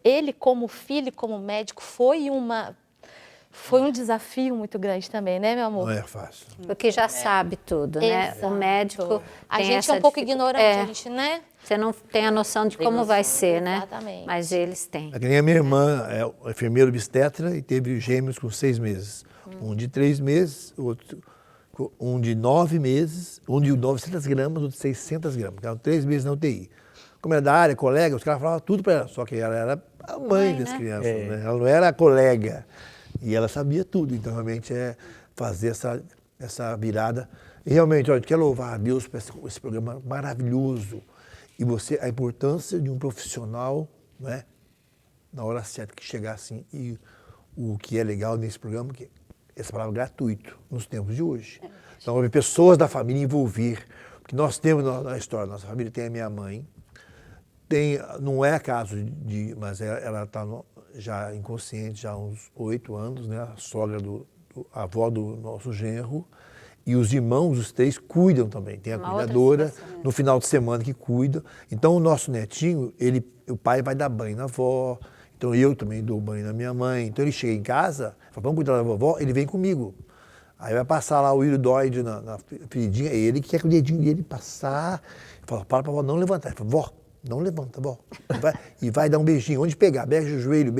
Ele, como filho, como médico, foi um desafio muito grande também, né, meu amor? Não é fácil. Porque já sabe tudo, né? Exato. O médico A tem gente essa é um pouco dificu- ignorante, É, a gente, né? você não tem a noção de como vai ser, né? Exatamente. Mas eles têm. É que nem a minha irmã é enfermeira obstetra e teve gêmeos com 6 meses. Um de 3 meses, um de 9 meses, um de 900 gramas, outro de 600 gramas. Então, 3 meses na UTI. Como era da área, colega, os caras falavam tudo para ela. Só que ela era a mãe das crianças, né? Ela não era a colega. E ela sabia tudo. Então, realmente, é fazer essa virada. E, realmente, olha, eu quero louvar a Deus por esse programa maravilhoso. E a importância de um profissional, né? Na hora certa que chegar assim. E o que é legal nesse programa, que essa palavra gratuito, nos tempos de hoje. Então, houve pessoas da família envolver. Porque nós temos na história da nossa família, tem a minha mãe, não é caso mas ela está já inconsciente, já há uns 8 anos, né? A sogra a avó do nosso genro. E os irmãos, os 3, cuidam também. Tem a cuidadora no final de semana que cuida. Então, o nosso netinho, o pai vai dar banho na avó. Então, eu também dou banho na minha mãe. Então, ele chega em casa, fala, vamos cuidar da vovó? Ele vem comigo. Aí vai passar lá o iridoide na feridinha. É ele que quer que o dedinho dele passar. Fala, para a vovó não levantar. Ele fala, vó, não levanta, vó. E vai dar um beijinho. Onde pegar? Beija o joelho,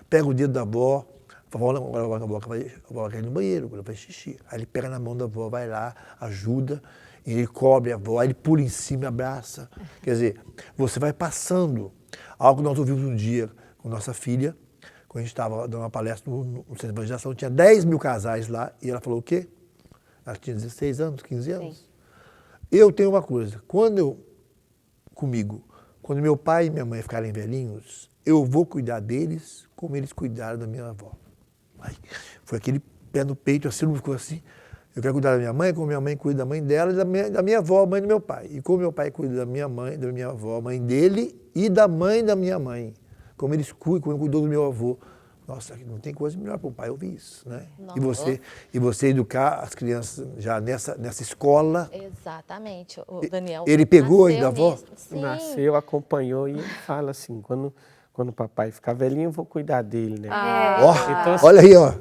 pega o dedo da avó. A avó quer ir no banheiro, ela faz xixi. Aí ele pega na mão da avó, vai lá, ajuda, e ele cobre a avó, aí ele pula em cima e abraça. Quer dizer, você vai passando. Algo que nós ouvimos um dia com nossa filha, quando a gente estava dando uma palestra no centro de evangelização, tinha 10 mil casais lá, e ela falou o quê? Ela tinha 16 anos, 15 anos. Sim. Eu tenho uma coisa, quando meu pai e minha mãe ficarem velhinhos, eu vou cuidar deles como eles cuidaram da minha avó. Ai, foi aquele pé no peito, assim, não ficou assim. Eu quero cuidar da minha mãe, como minha mãe cuida da mãe dela, e da minha avó, mãe do meu pai. E como meu pai cuida da minha mãe, da minha avó, mãe dele, e da mãe da minha mãe. Como eles cuidam, como cuidou do meu avô. Nossa, não tem coisa melhor para o pai ouvir isso, né? E você educar as crianças já nessa escola. Exatamente, o Daniel. Ele pegou ainda a avó? Sim. Nasceu, acompanhou e ele fala assim, quando o papai ficar velhinho, eu vou cuidar dele, né? Ó, Então, assim, olha aí, ó.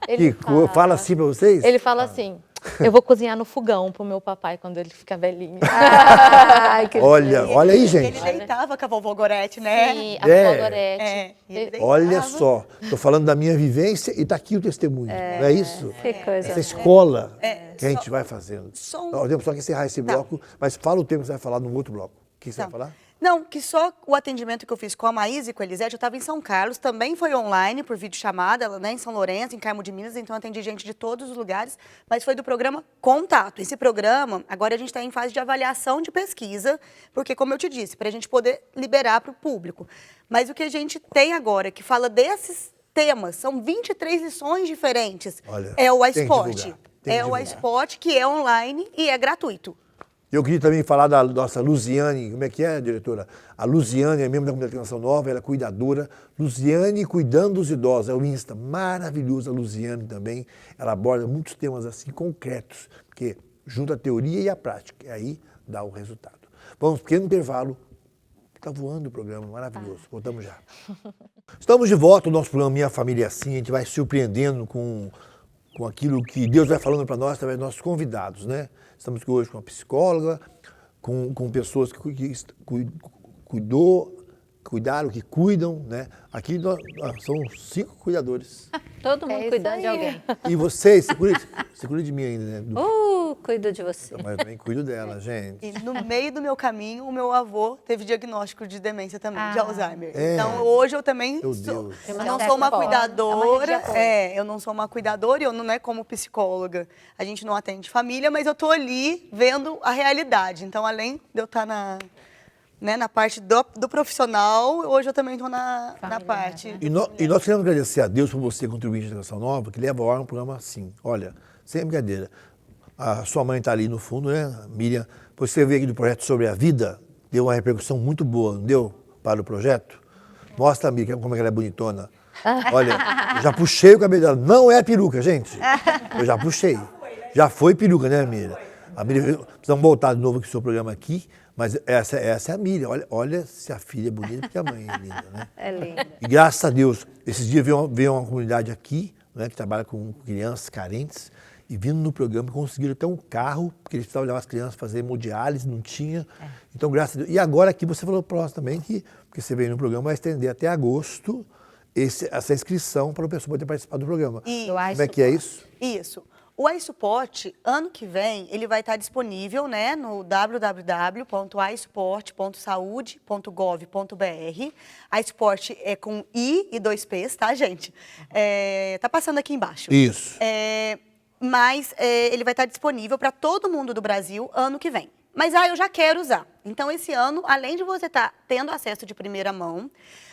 Ele Fala assim para vocês? Ele fala assim, Eu vou cozinhar no fogão pro meu papai quando ele ficar velhinho. Ai, que Olha aí, Ele gente. deitava com a vovó Gorete, né? Sim, a É. vovó Gorete. E ele deitava. Olha só, estou falando da minha vivência e está aqui o testemunho, não é isso? Que coisa. Essa escola que a gente vai fazendo. só um- Nós temos só que encerrar esse bloco, mas fala o tema que você vai falar no outro bloco. O que você vai falar? Não, que só o atendimento que eu fiz com a Maísa e com a Elisete, eu estava em São Carlos, também foi online, por videochamada, ela, né, em São Lourenço, em Carmo de Minas, então eu atendi gente de todos os lugares, mas foi do programa Contato. Esse programa, agora a gente está em fase de avaliação de pesquisa, porque, como eu te disse, para a gente poder liberar para o público. Mas o que a gente tem agora, que fala desses temas, são 23 lições diferentes, Olha, é o tem que iSport. divulgar, tem que É o divulgar. iSport, que é online e é gratuito. Eu queria também falar da nossa Luziane, como é que é, diretora? A Luziane é membro da Comunidade Canção Nova, ela é cuidadora. Luziane Cuidando dos Idosos, é o Insta. Maravilhosa a Luziane também. Ela aborda muitos temas assim concretos, porque junta a teoria e a prática, e aí dá o resultado. Vamos, pequeno intervalo. Está voando o programa, maravilhoso. Voltamos já. Estamos de volta, o nosso programa Minha Família é Assim. A gente vai se surpreendendo com aquilo que Deus vai falando para nós através dos nossos convidados, né? Estamos aqui hoje com uma psicóloga, com pessoas que cuidaram, que cuidam, né? Aqui nós são 5 cuidadores. Todo mundo isso cuidando de aí. alguém. E vocês, você cuida de mim ainda, né? Cuido de você. Mas eu também cuido dela, gente. E no meio do meu caminho, o meu avô teve diagnóstico de demência também, de Alzheimer. É. Então, hoje eu também Meu sou, Deus. eu Uma não certa sou uma forma, é uma rede de cuidadora. apoio. Eu não sou uma cuidadora e eu não é como psicóloga. A gente não atende família, mas eu tô ali vendo a realidade. Então, além de eu estar na parte do profissional, hoje eu também estou na parte... E nós queremos agradecer a Deus por você contribuir na Canção Nova, que leva a hora um programa assim. Olha, sem brincadeira. A sua mãe está ali no fundo, né, Miriam? Você veio aqui do projeto Sobre a Vida, deu uma repercussão muito boa, não deu? Para o projeto? Mostra a Miriam como é que ela é bonitona. Olha, eu já puxei o cabelo dela. Não é peruca, gente. Eu já puxei. Já foi peruca, né, Miriam? A Miriam, precisamos voltar de novo com o seu programa aqui, mas essa é a Miriam. Olha se a filha é bonita, porque a mãe é linda, né? É lindo. E graças a Deus, esses dias veio uma comunidade aqui, né, que trabalha com crianças carentes, e vindo no programa conseguiram até um carro, porque eles precisavam levar as crianças para fazer hemodiálise, não tinha. Então, graças a Deus. E agora aqui você falou para nós também que, porque você veio no programa, vai estender até agosto essa inscrição para a pessoa poder participar do programa. E- Do Como é que é isso? Isso. O iSupport, ano que vem, ele vai estar disponível, né, no www.isupport.saude.gov.br. iSupport é com I e 2 P's, tá, gente? Tá passando aqui embaixo. Isso. Mas ele vai estar disponível para todo mundo do Brasil ano que vem. Mas eu já quero usar. Então, esse ano, além de você estar tendo acesso de primeira mão,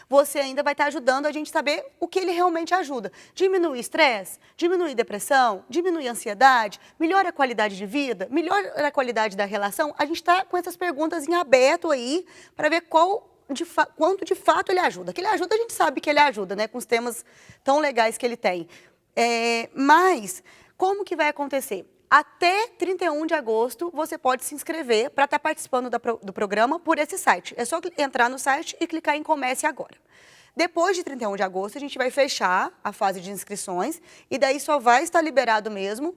você ainda vai estar ajudando a gente a saber o que ele realmente ajuda. Diminui estresse, diminui depressão, diminui ansiedade, melhora a qualidade de vida, melhora a qualidade da relação. A gente está com essas perguntas em aberto aí para ver quanto de fato ele ajuda. Que ele ajuda, a gente sabe que ele ajuda, né? Com os temas tão legais que ele tem. Mas, como que vai acontecer? Até 31 de agosto, você pode se inscrever para estar participando do programa por esse site. É só entrar no site e clicar em Comece Agora. Depois de 31 de agosto, a gente vai fechar a fase de inscrições e daí só vai estar liberado mesmo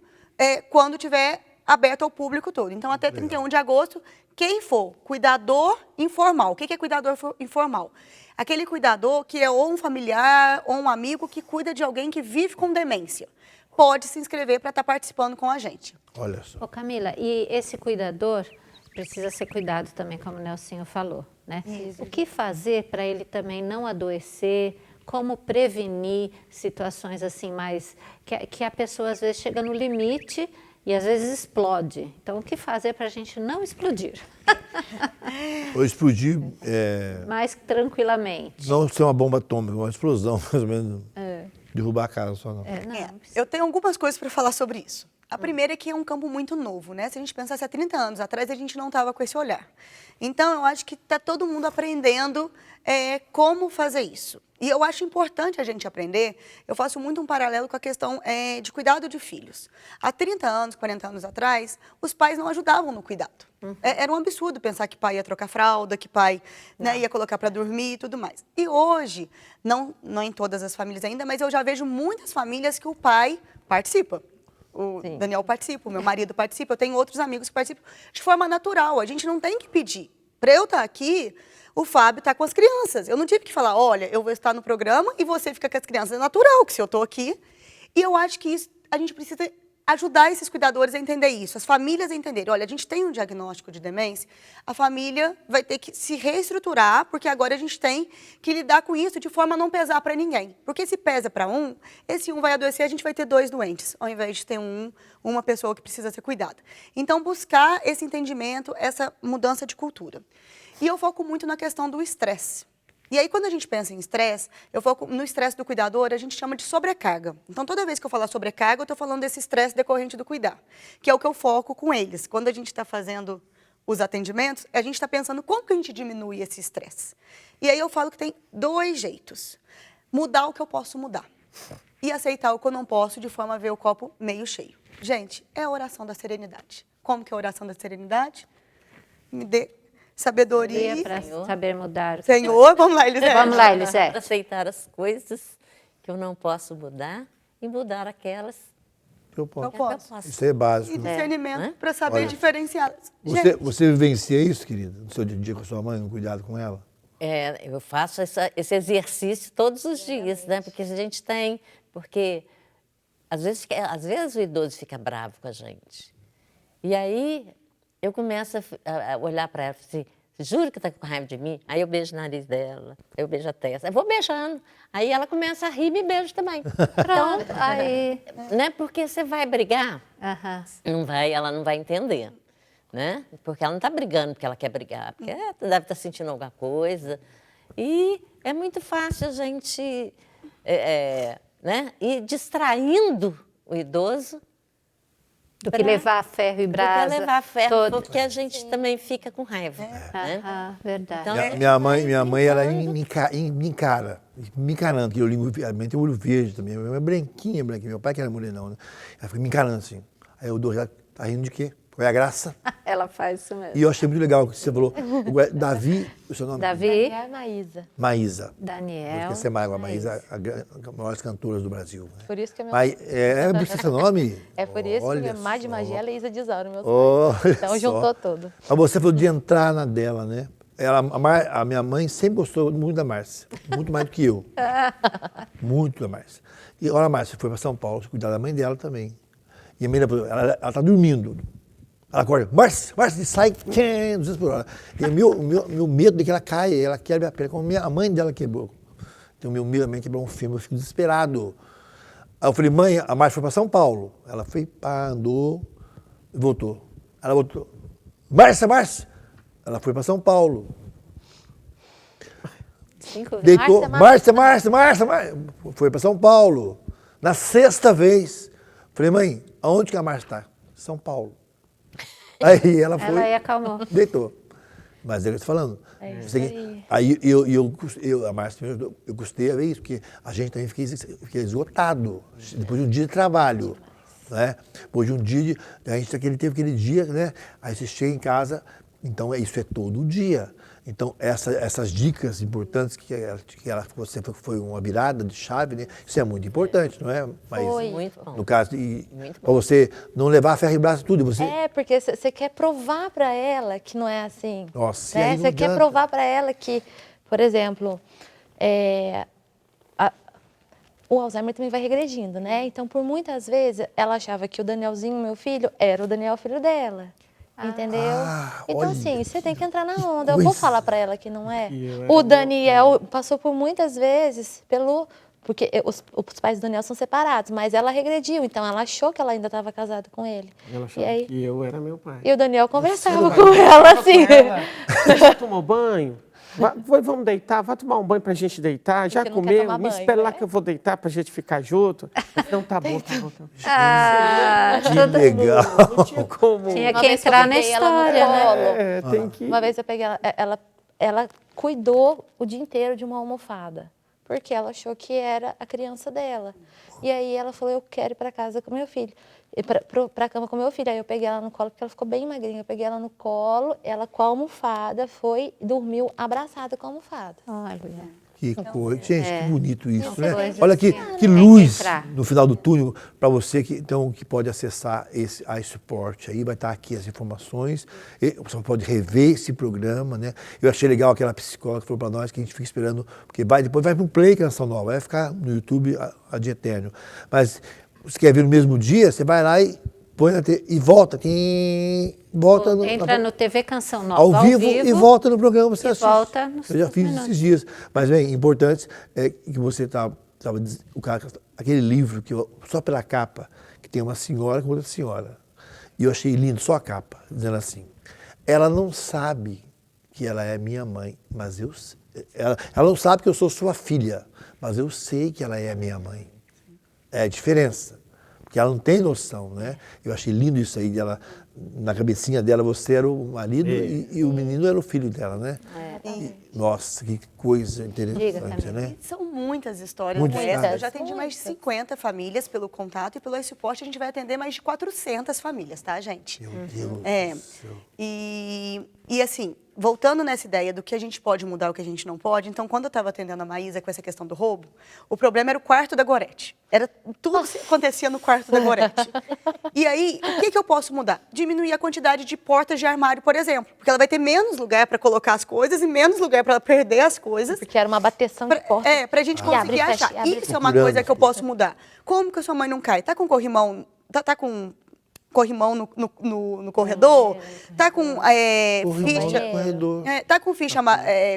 quando tiver aberto ao público todo. Então, até 31 de agosto, quem for cuidador informal. O que é cuidador informal? Aquele cuidador que é ou um familiar ou um amigo que cuida de alguém que vive com demência. Pode se inscrever para estar participando com a gente. Olha só. Ô Camila, e esse cuidador precisa ser cuidado também, como o Nelsinho falou, né? O que fazer para ele também não adoecer? Como prevenir situações assim mais... Que a pessoa às vezes chega no limite e às vezes explode. Então, o que fazer para a gente não explodir? Ou explodir, Mais tranquilamente. não ser uma bomba atômica, uma explosão, mais ou menos. Derrubar a casa só não. Eu tenho algumas coisas para falar sobre isso. A primeira é que é um campo muito novo, né? Se a gente pensasse há 30 anos atrás, a gente não estava com esse olhar. Então, eu acho que está todo mundo aprendendo como fazer isso. E eu acho importante a gente aprender, eu faço muito um paralelo com a questão de cuidado de filhos. Há 30 anos, 40 anos atrás, os pais não ajudavam no cuidado. Era um absurdo pensar que pai ia trocar fralda, que pai ia colocar para dormir e tudo mais. E hoje, não em todas as famílias ainda, mas eu já vejo muitas famílias que o pai participa. O Daniel participa, o meu marido participa, eu tenho outros amigos que participam de forma natural. A gente não tem que pedir. Para eu estar aqui, o Fábio está com as crianças. Eu não tive que falar, olha, eu vou estar no programa e você fica com as crianças. É natural que se eu estou aqui. E eu acho que isso, a gente precisa ajudar esses cuidadores a entender isso, as famílias a entenderem. Olha, a gente tem um diagnóstico de demência, a família vai ter que se reestruturar, porque agora a gente tem que lidar com isso de forma a não pesar para ninguém. Porque se pesa para um, esse um vai adoecer, a gente vai ter 2 doentes, ao invés de ter uma pessoa que precisa ser cuidada. Então, buscar esse entendimento, essa mudança de cultura. E eu foco muito na questão do estresse. E aí, quando a gente pensa em estresse, eu foco no estresse do cuidador, a gente chama de sobrecarga. Então, toda vez que eu falar sobrecarga, eu estou falando desse estresse decorrente do cuidar, que é o que eu foco com eles. Quando a gente está fazendo os atendimentos, a gente está pensando como que a gente diminui esse estresse. E aí eu falo que tem 2 jeitos. Mudar o que eu posso mudar e aceitar o que eu não posso, de forma a ver o copo meio cheio. Gente, é a oração da serenidade. Como que é a oração da serenidade? Me dê sabedoria Para saber mudar. Senhor, vamos lá, Elisete. Vamos lá, Elisete. Aceitar as coisas que eu não posso mudar e mudar aquelas Eu posso. Eu posso. Isso é básico. E discernimento É. para saber Olha, diferenciar. Você vivencia isso, querida, no seu dia a dia com a sua mãe, no cuidado com ela? Eu faço esse exercício todos os dias, né? Porque a gente tem, porque às vezes o idoso fica bravo com a gente. E aí eu começo a olhar para ela e assim, juro que está com raiva de mim? Aí eu beijo o nariz dela, eu beijo a testa, eu vou beijando. Aí ela começa a rir e me beija também. Pronto, aí. Né? Porque você vai brigar, Aham. ela não vai entender. Né? Porque ela não está brigando porque ela quer brigar, porque ela deve estar sentindo alguma coisa. E é muito fácil a gente né? ir distraindo o idoso. Do que levar ferro e brasa. Do que levar ferro, todo. porque a gente também fica com raiva. Né? Aham, verdade. Então, Minha mãe, ela me encarando, que eu realmente tenho olho verde também. Minha mãe é branquinha. Meu pai que era mulher não, né? Ela fica me encarando assim. Aí eu dou, já tá rindo de quê? Qual é a graça? Ela faz isso mesmo. E eu achei muito legal o que você falou. Davi, o seu nome? Davi, É a Maísa. Maísa. Daniel. Você é a Maísa, a maiores cantoras do Brasil. Né? Por isso que é meu É seu nome? É por isso que Olha minha Mar de só. Magia é Isa de Isauro, meus Olha pais. Então só. juntou tudo. Mas você falou de entrar na dela, né? A minha mãe sempre gostou muito da Márcia. Muito mais do que eu. Muito da Márcia. E olha, a Márcia foi para São Paulo cuidar da mãe dela também. E a mãe dela, ela tá dormindo. Ela acorda, Márcia, sai 200 por hora. E o meu medo é que ela caia, ela quebra a perna, como a mãe dela quebrou. Então, meu medo também quebrou um filme, eu fico desesperado. Aí eu falei, mãe, a Márcia foi para São Paulo. Ela foi, andou e voltou. Ela voltou. Márcia! Ela foi para São Paulo. 5 vezes. Deitou, Márcia! Foi para São Paulo. Na 6ª vez. Falei, mãe, aonde que a Márcia está? São Paulo. Aí ela foi, Ela aí acalmou. deitou. Mas é o que eu estou falando. Aí a Márcia, eu gostei a ver isso, porque a gente também fica esgotado, depois de um dia de trabalho. Né? Depois de um dia, a gente teve aquele dia, né? Aí você chega em casa, então isso é todo dia. Então, essas dicas importantes você foi uma virada de chave, né? Isso é muito importante, não é? Mas, Foi. Muito bom. no caso, para você não levar ferro e braço tudo. Você... É, porque você quer provar para ela que não é assim. Nossa, né? e aí não Você quer adianta. provar para ela que, por exemplo, o Alzheimer também vai regredindo, né? Então, por muitas vezes, ela achava que o Danielzinho, meu filho, era o Daniel, filho dela. Entendeu? Então, olha, assim, você tem que entrar na onda. coisa. Eu vou falar para ela que não é. E eu O era Daniel passou por muitas vezes porque os pais do Daniel são separados, mas ela regrediu, então ela achou que ela ainda estava casada com ele. Ela E achava aí, que eu era meu pai. e o Daniel conversava com ela assim. Você já tomou banho? Vamos deitar, vai tomar um banho pra gente deitar. Já Porque não quer comeu? tomar Me banho, espera lá né? que eu vou deitar pra gente ficar junto. Então tá bom. Ah, Que legal. Não tinha como. tinha Uma que vez que eu entrar na peguei ela no história, né? colo, É, tem que... Uma vez eu peguei ela cuidou o dia inteiro de uma almofada, porque ela achou que era a criança dela. E aí ela falou, eu quero ir para casa com meu filho, para a cama com meu filho. Aí eu peguei ela no colo, porque ela ficou bem magrinha. Eu peguei ela no colo, ela com a almofada, dormiu abraçada com a almofada. Olha. Que coisa. Gente, que bonito isso, né? coisas Olha que assim, luz entrar. no final do túnel para você que pode acessar esse iSupport. Aí vai estar aqui as informações. E você pode rever esse programa, né? Eu achei legal aquela psicóloga que falou para nós que a gente fica esperando, porque depois vai para o Play Canção Nova, vai ficar no YouTube ad eterno. Mas você quer ver no mesmo dia, você vai lá e põe e volta. Entra no TV Canção Nova ao vivo e volta no programa. Você assiste. Volta nos Eu já fiz esses dias. Mas, bem, importante é que você estava aquele livro que só pela capa, que tem uma senhora com outra senhora. E eu achei lindo, só a capa, dizendo assim: ela não sabe que ela é minha mãe, mas ela não sabe que eu sou sua filha, mas eu sei que ela é minha mãe. É a diferença. Porque ela não tem noção, né? Eu achei lindo isso aí, dela, na cabecinha dela você era o marido e o menino era o filho dela, né? Nossa, que coisa interessante, né? São muitas histórias. Muitas histórias. Eu já atendi mais de 50 famílias pelo contato e pelo iSupport a gente vai atender mais de 400 famílias, tá, gente? Meu Deus do céu. E assim, voltando nessa ideia do que a gente pode mudar e o que a gente não pode, então quando eu estava atendendo a Maísa com essa questão do roubo, o problema era o quarto da Gorete. Tudo acontecia no quarto da Gorete. E aí, o que eu posso mudar? Diminuir a quantidade de portas de armário, por exemplo. Porque ela vai ter menos lugar para colocar as coisas e menos lugar para ela perder as coisas. Porque era uma bateção de porta. Pra gente conseguir achar. Isso é uma coisa que eu posso mudar. Como que a sua mãe não cai? Tá com corrimão, tá com corrimão no corredor? Tá com ficha... no corredor. Tá com ficha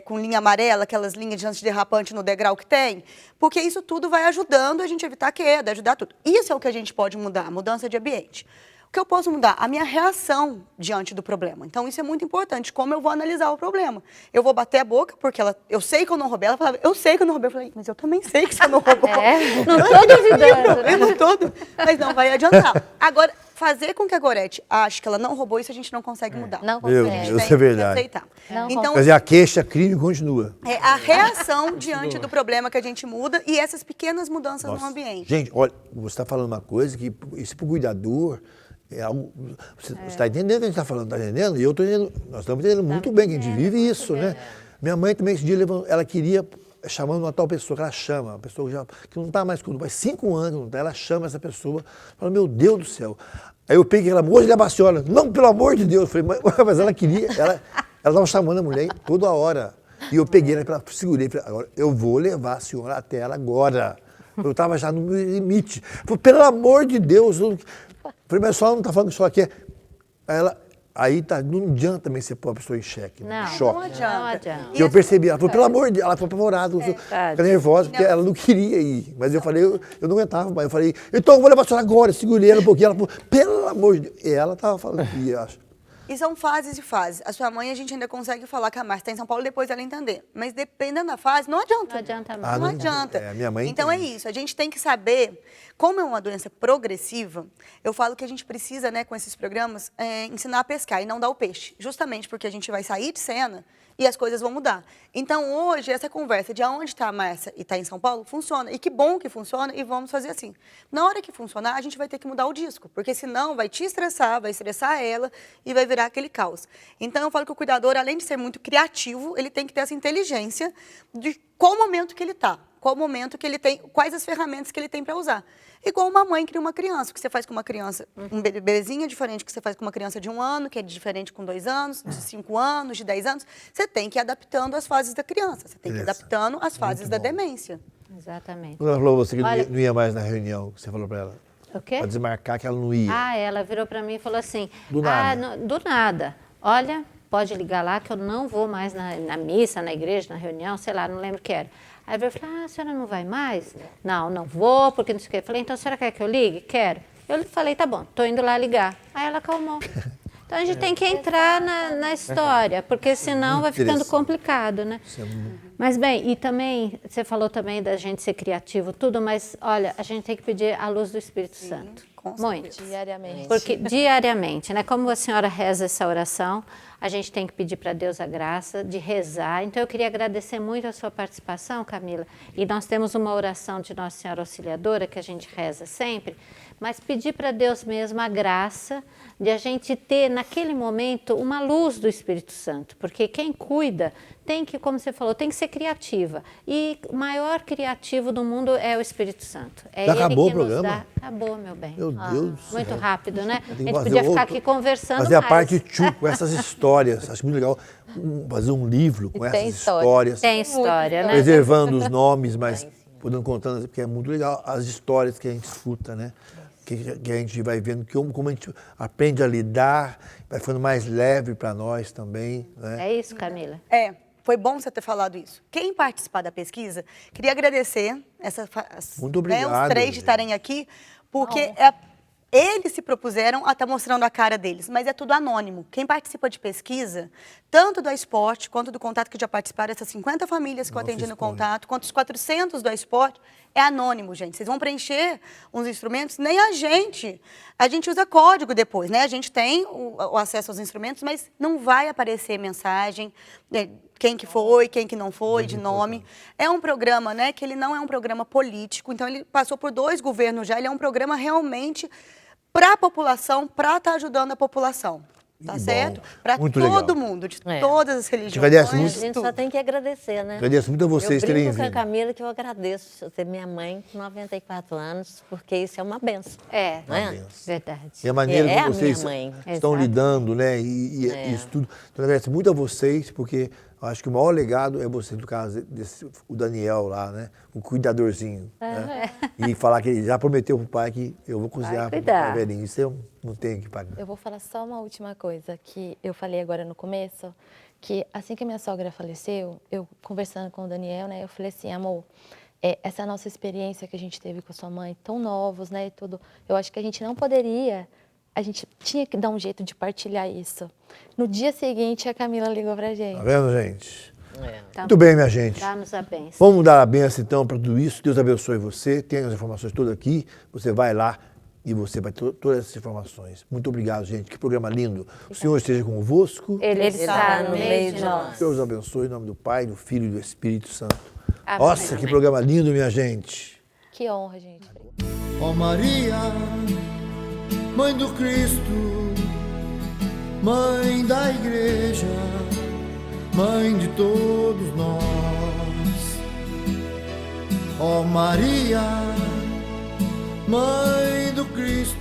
com linha amarela, aquelas linhas de antiderrapante no degrau que tem? Porque isso tudo vai ajudando a gente a evitar queda, ajudar tudo. Isso é o que a gente pode mudar, mudança de ambiente. O que eu posso mudar? A minha reação diante do problema. Então, isso é muito importante, como eu vou analisar o problema. Eu vou bater a boca, porque eu sei que eu não roubei. Ela falava, eu sei que eu não roubei. Eu falei, mas eu também sei que você não roubou. Não tô duvidando, né? Eu todo, mas não vai adiantar. Agora, fazer com que a Gorete ache que ela não roubou, isso a gente não consegue mudar. Não Meu consegue. Deus, Tem isso é que verdade. aceitar. Não Então, Mas a queixa, crime continua. é a reação diante do problema que a gente muda e essas pequenas mudanças no ambiente. Gente, olha, você está falando uma coisa que isso para o cuidador é algo. Você está entendendo o que a gente está falando, está entendendo? E eu estou entendendo, nós estamos entendendo muito bem que a gente vive isso, né? Minha mãe também esse dia ela queria, chamando uma tal pessoa, que ela chama, uma pessoa que não está mais comigo, faz 5 anos que não está, ela chama essa pessoa, fala, meu Deus do céu. Aí eu peguei ela, hoje ele é a senhora. Não, pelo amor de Deus. Eu falei, mas ela queria, ela estava chamando a mulher toda hora. E eu peguei ela, segurei, falei, agora eu vou levar a senhora até ela agora. Eu estava já no meu limite. Falei, pelo amor de Deus. Falei, mas a senhora não está falando que a senhora quer. Aí não adianta também você pôr a pessoa em xeque, Não, choque. Não adianta. Não adianta. E eu percebi, ela falou, pelo amor de Deus, ela ficou apavorada, fica nervosa, porque ela não queria ir. Mas eu falei, eu não aguentava mais. Eu falei, então eu vou levar a senhora agora. Eu segurei ela um pouquinho, ela falou, pelo amor de Deus. E ela estava falando que ia, acho. E são fases e fases. A sua mãe, a gente ainda consegue falar que a Márcia está em São Paulo depois ela entender. Mas dependendo da fase, não adianta. Não adianta mais. Não não adianta. a minha mãe então entende. é isso. A gente tem que saber, como é uma doença progressiva, eu falo que a gente precisa, né, com esses programas, ensinar a pescar e não dar o peixe. Justamente porque a gente vai sair de cena e as coisas vão mudar. Então, hoje, essa conversa de aonde está a Márcia e está em São Paulo, funciona. E que bom que funciona e vamos fazer assim. Na hora que funcionar, a gente vai ter que mudar o disco, porque senão vai te estressar, vai estressar ela e vai virar aquele caos. Então, eu falo que o cuidador, além de ser muito criativo, ele tem que ter essa inteligência de qual momento que ele está, qual momento que ele tem, quais as ferramentas que ele tem para usar. Igual uma mãe cria uma criança, o que você faz com uma criança, um bebezinho é diferente do que você faz com uma criança de 1 ano, que é diferente com 2 anos, de 5 anos, de 10 anos. Você tem que ir adaptando as fases da criança, você tem que ir adaptando as fases da demência. Exatamente. Quando ela falou você que Olha- não ia mais na reunião, você falou para ela, O quê? para desmarcar que ela não ia. Ela virou para mim e falou assim, Do nada. do nada, olha, pode ligar lá que eu não vou mais na missa, na igreja, na reunião, sei lá, não lembro o que era. Aí eu falei, a senhora não vai mais? Não vou, porque não sei o quê. Eu falei, então a senhora quer que eu ligue? Quero. Eu falei, tá bom, tô indo lá ligar. Aí ela acalmou. Então a gente tem que entrar na história, porque senão vai ficando complicado, né? Mas bem, e também, você falou também da gente ser criativo, tudo, mas olha, a gente tem que pedir a luz do Espírito Santo. com Muito. Diariamente. Porque diariamente, né? Como a senhora reza essa oração, a gente tem que pedir para Deus a graça de rezar. Então eu queria agradecer muito a sua participação, Camila. E nós temos uma oração de Nossa Senhora Auxiliadora que a gente reza sempre, mas pedir para Deus mesmo a graça de a gente ter naquele momento uma luz do Espírito Santo, porque quem cuida tem que, como você falou, tem que ser criativa. E o maior criativo do mundo é o Espírito Santo. É Já ele acabou que o nos programa? dá. Acabou, meu bem. Meu Deus do Muito céu. rápido, né? Eu A tenho que gente fazer podia ficar outro- aqui conversando Fazer a mais. parte 2 com essas histórias. Acho muito legal fazer um livro com E essas tem história. histórias. Tem história, né? Preservando os nomes, mas podendo contando, porque é muito legal as histórias que a gente escuta, né? Que a gente vai vendo como a gente aprende a lidar, vai ficando mais leve para nós também, né? É isso, Camila. Foi bom você ter falado isso. Quem participar da pesquisa, queria agradecer Muito obrigado, os 3 gente. de estarem aqui, porque eles se propuseram a estar mostrando a cara deles, mas é tudo anônimo. Quem participa de pesquisa, tanto do esporte quanto do contato que já participaram, essas 50 famílias que eu atendi no contato, quanto os 400 do esporte, é anônimo, gente. Vocês vão preencher uns instrumentos, nem a gente usa código depois, né? A gente tem o acesso aos instrumentos, mas não vai aparecer mensagem, né, quem que foi, quem que não foi, de nome. É um programa, né, que ele não é um programa político, então ele passou por 2 governos já, ele é um programa realmente para a população, para estar ajudando a população. Tá Que certo? bom. Para Muito todo legal. mundo, de É. todas as religiões. agradece A muito. gente só tem que agradecer, né? Agradeço muito a vocês eu terem brinco com a vindo. Camila que eu agradeço eu ter minha mãe com 94 anos, porque isso é uma benção. É, Não é? verdade. E a maneira É como a vocês minha mãe. estão Exato. lidando, né? E isso tudo. Então, eu agradeço muito a vocês, porque eu acho que o maior legado é você, no caso, o Daniel lá, né? O cuidadorzinho. Né? E falar que ele já prometeu pro pai que eu vou cozinhar pro cuidar. pai velhinho. Isso eu não tenho que pagar. Eu vou falar só uma última coisa que eu falei agora no começo, que assim que a minha sogra faleceu, eu conversando com o Daniel, né, eu falei assim, amor, essa nossa experiência que a gente teve com a sua mãe, tão novos, né, e tudo, eu acho que a gente não poderia, a gente tinha que dar um jeito de partilhar isso. No dia seguinte, a Camila ligou pra gente. Tá vendo, gente? Tá Muito bem, minha gente. Dá-nos a bênção. Vamos dar a benção, então, para tudo isso. Deus abençoe você. Tem as informações todas aqui. Você vai lá e você vai ter todas essas informações. Muito obrigado, gente. Que programa lindo. O Senhor esteja convosco. Ele está no meio de nós. Deus abençoe em nome do Pai, do Filho e do Espírito Santo. Amém. Nossa, que programa lindo, minha gente. Que honra, gente. Ó Maria, Mãe do Cristo, Mãe da Igreja, Mãe de todos nós. Ó Maria, Mãe do Cristo,